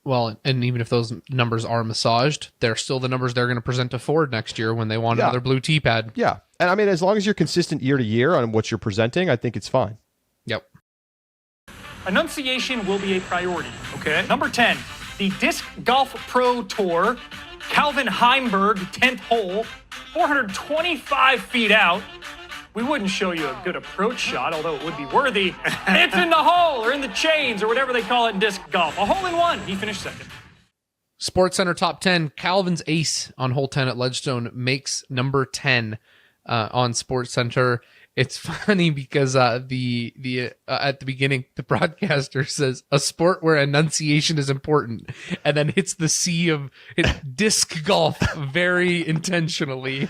Well, and even if those numbers are massaged, they're still the numbers they're going to present to Ford next year when they want another blue T-pad. Yeah. And I mean, as long as you're consistent year to year on what you're presenting, I think it's fine. Yep. Enunciation will be a priority. Okay. Number 10, the Disc Golf Pro Tour, Calvin Heimberg, 10th hole, 425 feet out. We wouldn't show you a good approach shot, although it would be worthy. It's in the hole or in the chains or whatever they call it in disc golf. A hole in one. He finished second. Sports Center top 10. Calvin's ace on hole 10 at Ledgestone makes number 10 on Sports Center. It's funny because at the beginning, the broadcaster says a sport where enunciation is important, and then hits the C of disc golf very intentionally.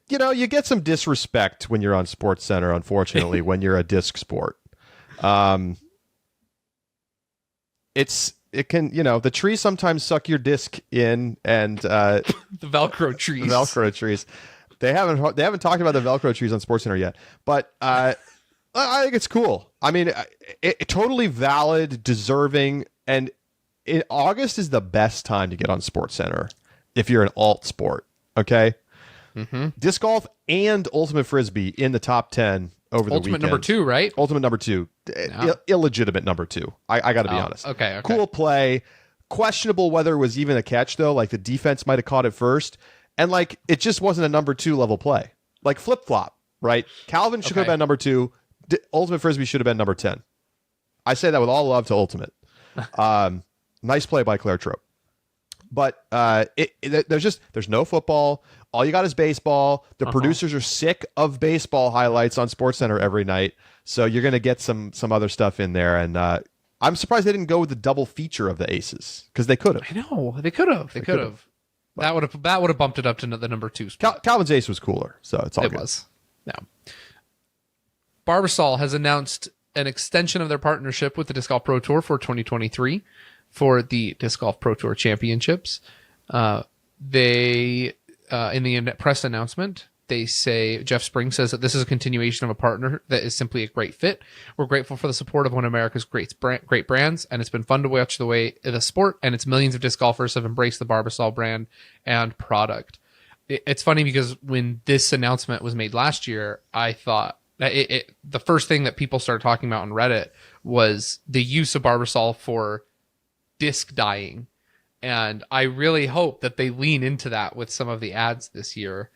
You get some disrespect when you're on Sports Center, unfortunately, when you're a disc sport. The trees sometimes suck your disc in, and the Velcro trees. The Velcro trees. They haven't talked about the Velcro trees on Sports Center yet, but I think it's cool. I mean, it totally valid, deserving, and August is the best time to get on Sports Center if you're an alt sport. Okay. Mm-hmm. Disc golf and ultimate frisbee in the top 10 over the weekend. Ultimate number 2, right? Ultimate number 2, no. Illegitimate number 2. I got to be honest. Okay. Cool play. Questionable whether it was even a catch though. Like the defense might have caught it first, and like it just wasn't a number 2 level play. Like flip flop, right? Calvin should have been number 2. Ultimate frisbee should have been number 10. I say that with all love to Ultimate. Nice play by Claire Trope. But there's no football. All you got is baseball. The producers are sick of baseball highlights on SportsCenter every night, so you're going to get some other stuff in there. And I'm surprised they didn't go with the double feature of the aces because they could have. I know they could have. They could have. That would have bumped it up to the number 2 spot. Calvin's ace was cooler, so it's all good. It was. No. Barbasol has announced an extension of their partnership with the Disc Golf Pro Tour for 2023 for the Disc Golf Pro Tour Championships. They in the press announcement, they say, Jeff Spring says that this is a continuation of a partner that is simply a great fit. We're grateful for the support of one of America's great brands, and it's been fun to watch the way the sport and its millions of disc golfers have embraced the Barbasol brand and product. It's funny because when this announcement was made last year, I thought that the first thing that people started talking about on Reddit was the use of Barbasol for disc dyeing. And I really hope that they lean into that with some of the ads this year,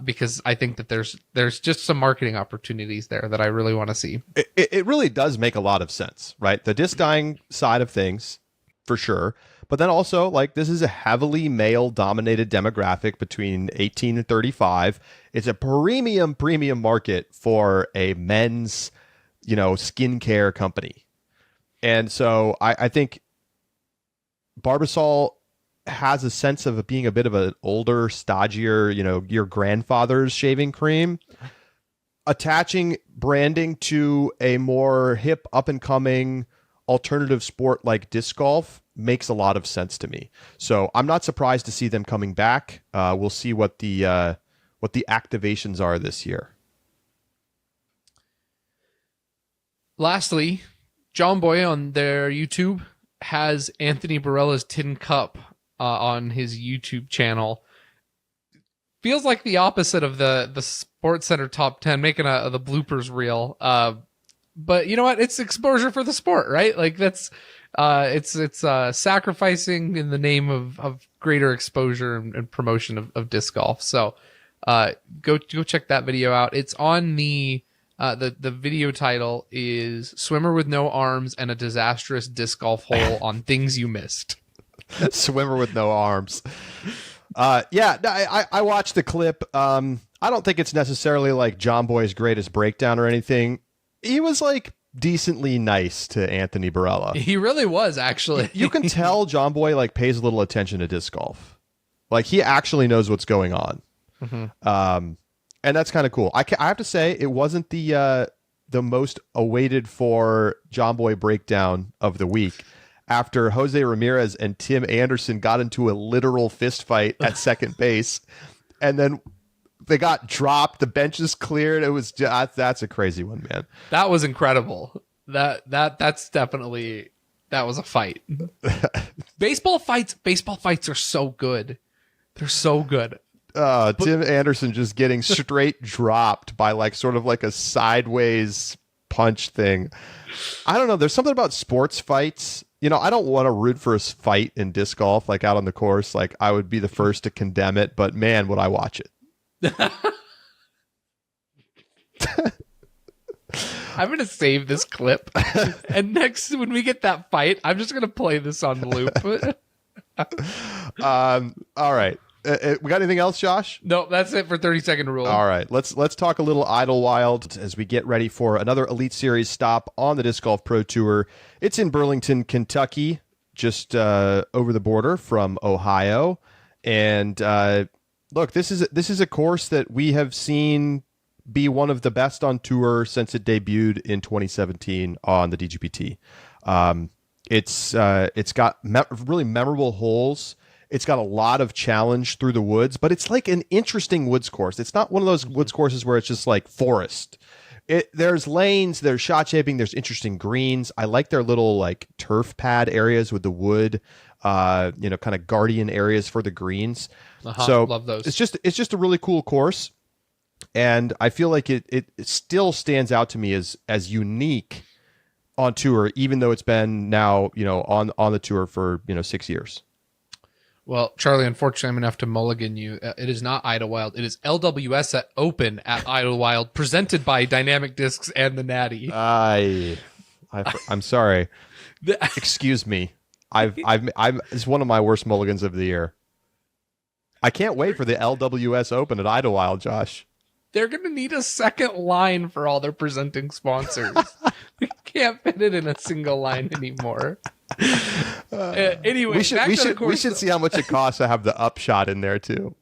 because I think that there's just some marketing opportunities there that I really want to see. It really does make a lot of sense, right? The disc dyeing side of things, for sure. But then also, like, this is a heavily male-dominated demographic between 18 and 35. It's a premium market for a men's, skincare company. And so I think Barbasol has a sense of being a bit of an older, stodgier, your grandfather's shaving cream. Attaching branding to a more hip, up-and-coming alternative sport like disc golf makes a lot of sense to me. So I'm not surprised to see them coming back. We'll see what the activations are this year. Lastly, John Boy on their YouTube has Anthony Barella's Tin Cup on his YouTube channel. Feels like the opposite of the Sports Center top 10, making the bloopers reel. But you know what? It's exposure for the sport, right? Like that's it's sacrificing in the name of greater exposure and promotion of disc golf. So go check that video out. It's on the video title is Swimmer with No Arms and a Disastrous Disc Golf Hole on Things You Missed. Swimmer with no arms. Yeah, I watched the clip. I don't think it's necessarily like John Boy's greatest breakdown or anything. He was like decently nice to Anthony Barella. He really was, actually. You can tell John Boy like pays a little attention to disc golf. Like he actually knows what's going on. Mm-hmm. And that's kind of cool. I have to say it wasn't the most awaited for John Boy breakdown of the week. After Jose Ramirez and Tim Anderson got into a literal fist fight at second base, and then they got dropped, the benches cleared. It was that's a crazy one, man. That was incredible. That's definitely, that was a fight. Baseball fights are so good. They're so good. Tim Anderson just getting straight dropped by like sort of like a sideways punch thing. I don't know. There's something about sports fights. You know, I don't want to root for a fight in disc golf, like out on the course. Like I would be the first to condemn it, but man, would I watch it. I'm going to save this clip. And next, when we get that fight, I'm just going to play this on loop. All right. We got anything else, Josh? No, that's it for 30-second rule. All right. Let's talk a little Idlewild as we get ready for another Elite Series stop on the Disc Golf Pro Tour. It's in Burlington, Kentucky, just over the border from Ohio. And look, this is a course that we have seen be one of the best on tour since it debuted in 2017 on the DGPT. It's got really memorable holes. It's got a lot of challenge through the woods, but it's like an interesting woods course. It's not one of those woods courses where it's just like forest. There's lanes, there's shot shaping, there's interesting greens. I like their little like turf pad areas with the wood, kind of guardian areas for the greens. So love those. It's just a really cool course, and I feel like it still stands out to me as unique on tour, even though it's been now on the tour for 6 years. Well, Charlie, unfortunately, I'm going to have to mulligan you. It is not Idlewild. It is LWS at Open at Idlewild, presented by Dynamic Discs and the Natty. I'm sorry. Excuse me. It's one of my worst mulligans of the year. I can't wait for the LWS Open at Idlewild, Josh. They're going to need a second line for all their presenting sponsors. We can't fit it in a single line anymore. Anyway, we should see how much it costs to have the Upshot in there too.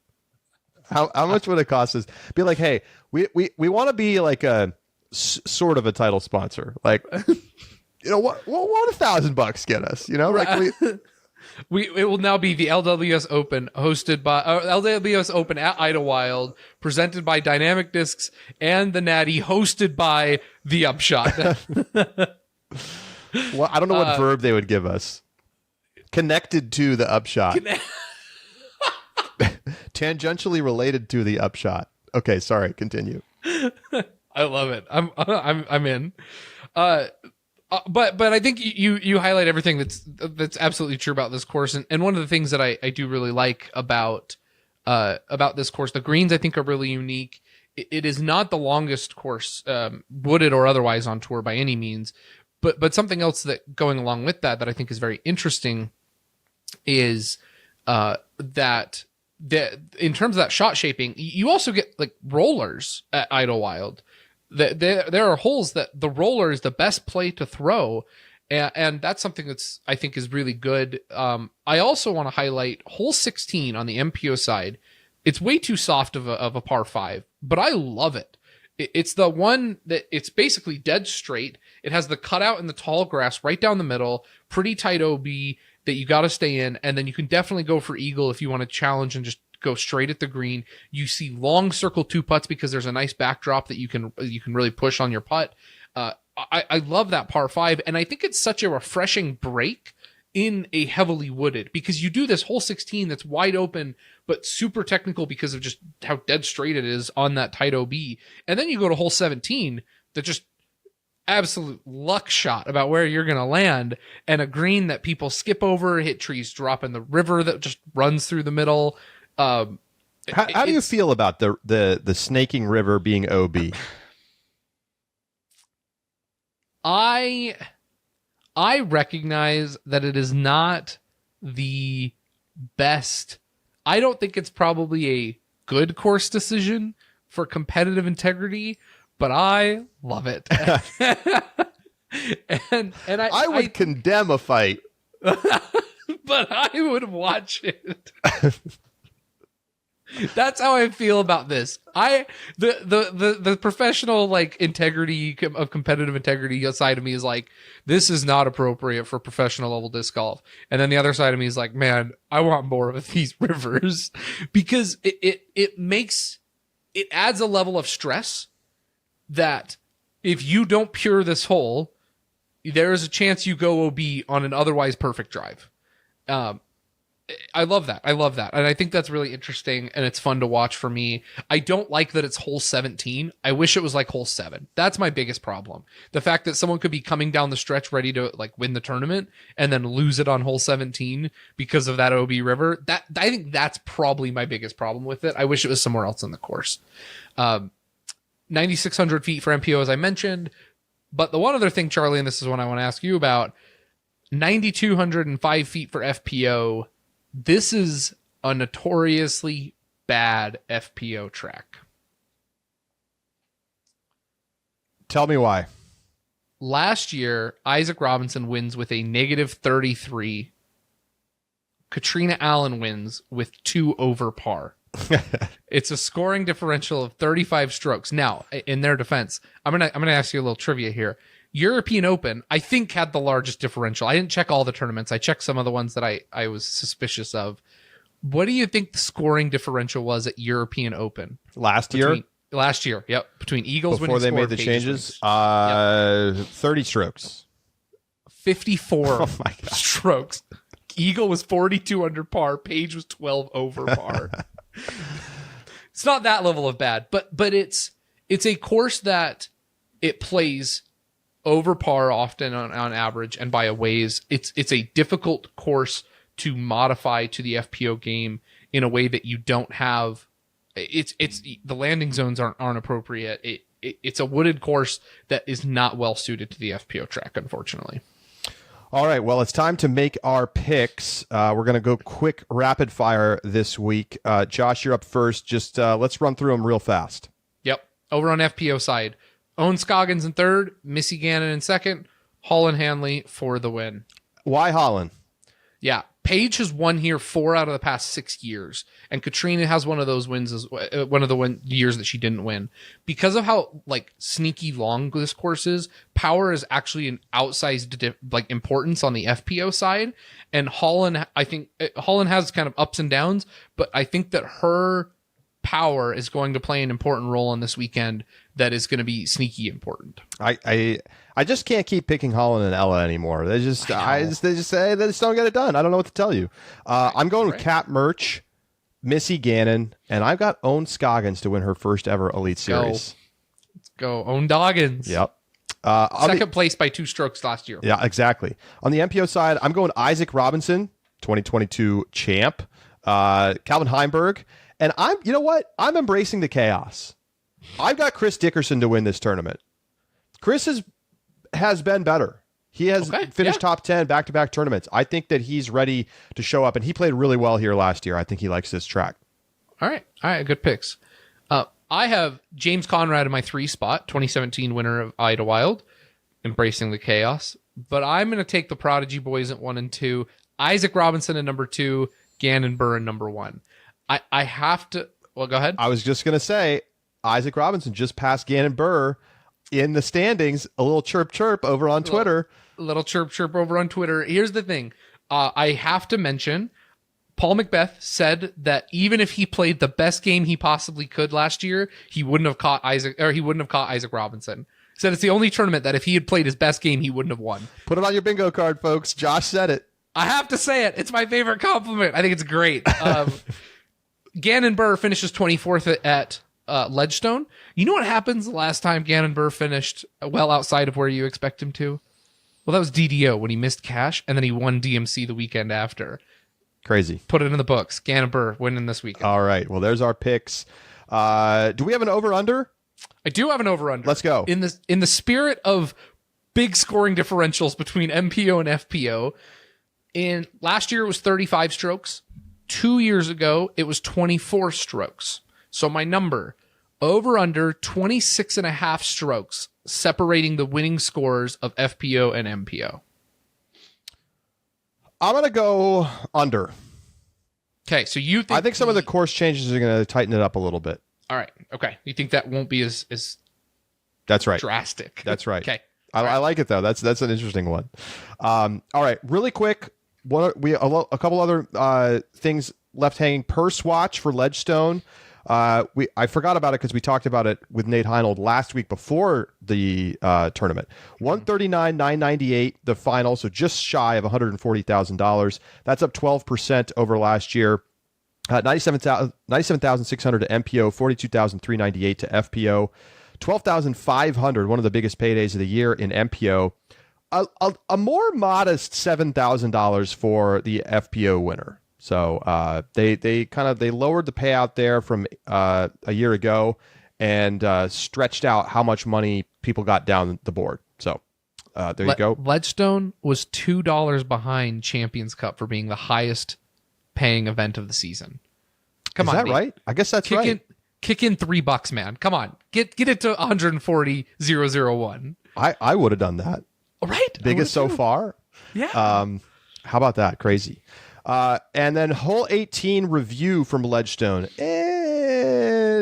How much would it cost us? Be like, hey, we want to be like a sort of a title sponsor. Like, what $1,000 get us? Like it will now be the LWS Open hosted by LWS Open at Idlewild, presented by Dynamic Discs and the Natty, hosted by the Upshot. Well, I don't know what verb they would give us. Connected to the Upshot. Tangentially related to the Upshot. Okay, sorry, continue. I love it. I'm in. But I think you highlight everything that's absolutely true about this course, and one of the things that I do really like about this course, the greens I think are really unique. It is not the longest course, wooded or otherwise, on tour by any means, but something else that going along with that I think is very interesting is that in terms of that shot shaping, you also get like rollers at Idlewild. There are holes that the roller is the best play to throw, and that's something that's I think is really good. I also want to highlight hole 16 on the MPO side. It's way too soft of a par 5, but I love it. It's the one that it's basically dead straight. It has the cutout and the tall grass right down the middle, pretty tight OB that you got to stay in, and then you can definitely go for eagle if you want to challenge and just go straight at the green. You see long circle 2 putts because there's a nice backdrop that you can really push on your putt. I love that par 5, and I think it's such a refreshing break in a heavily wooded, because you do this hole 16 that's wide open but super technical because of just how dead straight it is on that tight OB, and then you go to hole 17 that just absolute luck shot about where you're going to land, and a green that people skip over, hit trees, drop in the river that just runs through the middle. How do you feel about the snaking river being OB? I recognize that it is not the best. I don't think it's probably a good course decision for competitive integrity, but I love it. and I would condemn a fight. But I would watch it. That's how I feel about this. The professional like integrity of competitive integrity side of me is like, this is not appropriate for professional level disc golf. And then the other side of me is like, man, I want more of these rivers, because it adds a level of stress that if you don't pure this hole, there is a chance you go OB on an otherwise perfect drive. I love that. And I think that's really interesting, and it's fun to watch for me. I don't like that it's hole 17. I wish it was like hole 7. That's my biggest problem. The fact that someone could be coming down the stretch ready to like win the tournament and then lose it on hole 17 because of that OB river. I think that's probably my biggest problem with it. I wish it was somewhere else in the course. 9,600 feet for MPO, as I mentioned. But the one other thing, Charlie, and this is one I want to ask you about, 9,205 feet for FPO. This is a notoriously bad FPO track. Tell me why. Last year, Isaac Robinson wins with a -33. Katrina Allen wins with 2 over par. It's a scoring differential of 35 strokes. Now, in their defense, I'm gonna ask you a little trivia here. European Open, I think, had the largest differential. I didn't check all the tournaments. I checked some of the ones that I was suspicious of. What do you think the scoring differential was at European Open? Last year, yep. Between Eagles before they made the changes, 30 strokes. 54 Oh my God. strokes. Eagle was 42 under par. Page was 12 over par. It's not that level of bad, but it's a course that it plays over par often on average, and by a ways. It's a difficult course to modify to the FPO game in a way that you don't have. It's the landing zones aren't appropriate. It's a wooded course that is not well suited to the FPO track, unfortunately. All right, well, it's time to make our picks. We're going to go quick rapid fire this week. Josh, you're up first. Just let's run through them real fast. Yep. Over on FPO side, Owen Scoggins in third, Missy Gannon in second, Holland Hanley for the win. Why Holland? Yeah. Paige has won here 4 out of the past 6 years, and Katrina has one of those wins as one of the years that she didn't win. Because of how like sneaky long this course is, power is actually an outsized importance on the FPO side. And Holland, I think Holland has kind of ups and downs, but I think that her power is going to play an important role on this weekend that is going to be sneaky important. I just can't keep picking Holland and Ella anymore. They just don't get it done. I don't know what to tell you. I'm going with Cat Merch, Missy Gannon, and I've got Owen Scoggins to win her first ever Elite Series. Let's go. Owen Doggins. Yep. Second place by 2 strokes last year. Yeah, exactly. On the MPO side, I'm going Isaac Robinson, 2022 champ, Calvin Heimberg, and you know what? I'm embracing the chaos. I've got Chris Dickerson to win this tournament. Chris has been better. He has finished top 10 back-to-back tournaments. I think that he's ready to show up, and he played really well here last year. I think he likes this track. All right. Good picks. I have James Conrad in my 3 spot, 2017 winner of Idlewild, embracing the chaos. But I'm going to take the Prodigy boys at 1 and 2, Isaac Robinson at number 2, Gannon Burr at number 1. I have to. Well, go ahead. I was just going to say, Isaac Robinson just passed Gannon Burr in the standings. A little chirp chirp over on Twitter. A little chirp chirp over on Twitter. Here's the thing. I have to mention, Paul Macbeth said that even if he played the best game he possibly could last year, he wouldn't have caught Isaac Robinson. He said it's the only tournament that if he had played his best game, he wouldn't have won. Put it on your bingo card, folks. Josh said it. I have to say it. It's my favorite compliment. I think it's great. Gannon Burr finishes 24th at Ledgestone. You know what happens the last time Gannon Burr finished well outside of where you expect him to? Well, that was DDO when he missed cash, and then he won DMC the weekend after. Crazy. Put it in the books. Gannon Burr winning this weekend. All right. Well, there's our picks. Do we have an over-under? I do have an over-under. Let's go. In the spirit of big scoring differentials between MPO and FPO, In last year, it was 35 strokes. 2 years ago, it was 24 strokes. So my number, over under 26 and a half strokes, separating the winning scores of FPO and MPO. I'm going to go under. Okay, so you think... I think some of the course changes are going to tighten it up a little bit. All right, okay. You think that won't be as That's right. drastic? That's right. Okay. I like it, though. That's an interesting one. All right, really quick. A couple other things left hanging. Purse watch for Ledgestone. I forgot about it because we talked about it with Nate Heinold last week before the tournament. $139,998 the final, so just shy of $140,000. That's up 12% over last year. 97,600 to MPO, 42,398 to FPO, 12,500. One of the biggest paydays of the year in MPO. A more modest $7,000 for the FPO winner. So they lowered the payout there from a year ago and stretched out how much money people got down the board. So there you go. Ledgestone was $2 behind Champions Cup for being the highest paying event of the season. Come on, is that Nate. right? I guess that's right. Kick in $3, man. Come on, get it to 140,001. I would have done that. All right, Biggest so far. Yeah. How about that? Crazy. And then hole 18 review from Ledgestone.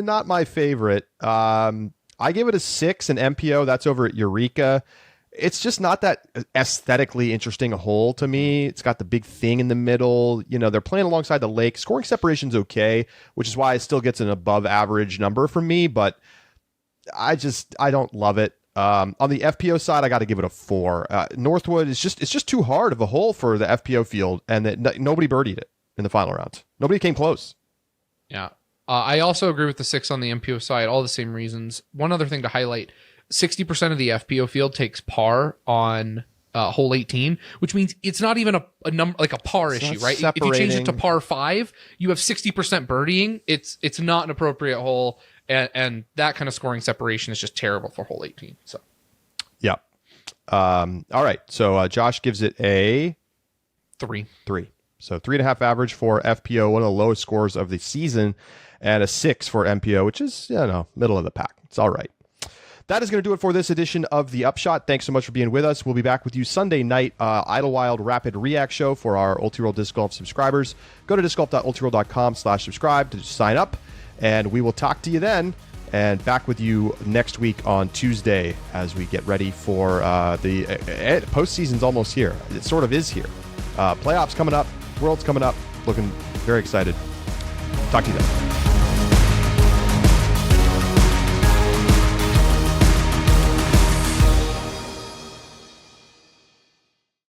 Not my favorite. I give it a 6 in MPO. That's over at Eureka. It's just not that aesthetically interesting a hole to me. It's got the big thing in the middle. You know, they're playing alongside the lake. Scoring separation's okay, which is why it still gets an above average number from me, but I don't love it. On the FPO side, I got to give it a 4. Northwood it's just too hard of a hole for the FPO field, and that nobody birdied it in the final round. Nobody came close. Yeah. I also agree with the 6 on the MPO side, all the same reasons. One other thing to highlight, 60% of the FPO field takes par on hole 18, which means it's not even a number like a par issue, right? If you change it to par 5, you have 60% birdieing. It's not an appropriate hole. And that kind of scoring separation is just terrible for hole 18. So, yeah. All right. So Josh gives it a 3. So 3.5 average for FPO, one of the lowest scores of the season, and a 6 for MPO, which is middle of the pack. It's all right. That is going to do it for this edition of The Upshot. Thanks so much for being with us. We'll be back with you Sunday night, Idlewild Rapid React Show for our Ultra-World Disc Golf subscribers. Go to discgolf.ultraworld.com/subscribe to sign up. And we will talk to you then, and back with you next week on Tuesday as we get ready for the postseason's almost here. It sort of is here. Playoffs coming up, World's coming up. Looking very excited. Talk to you then.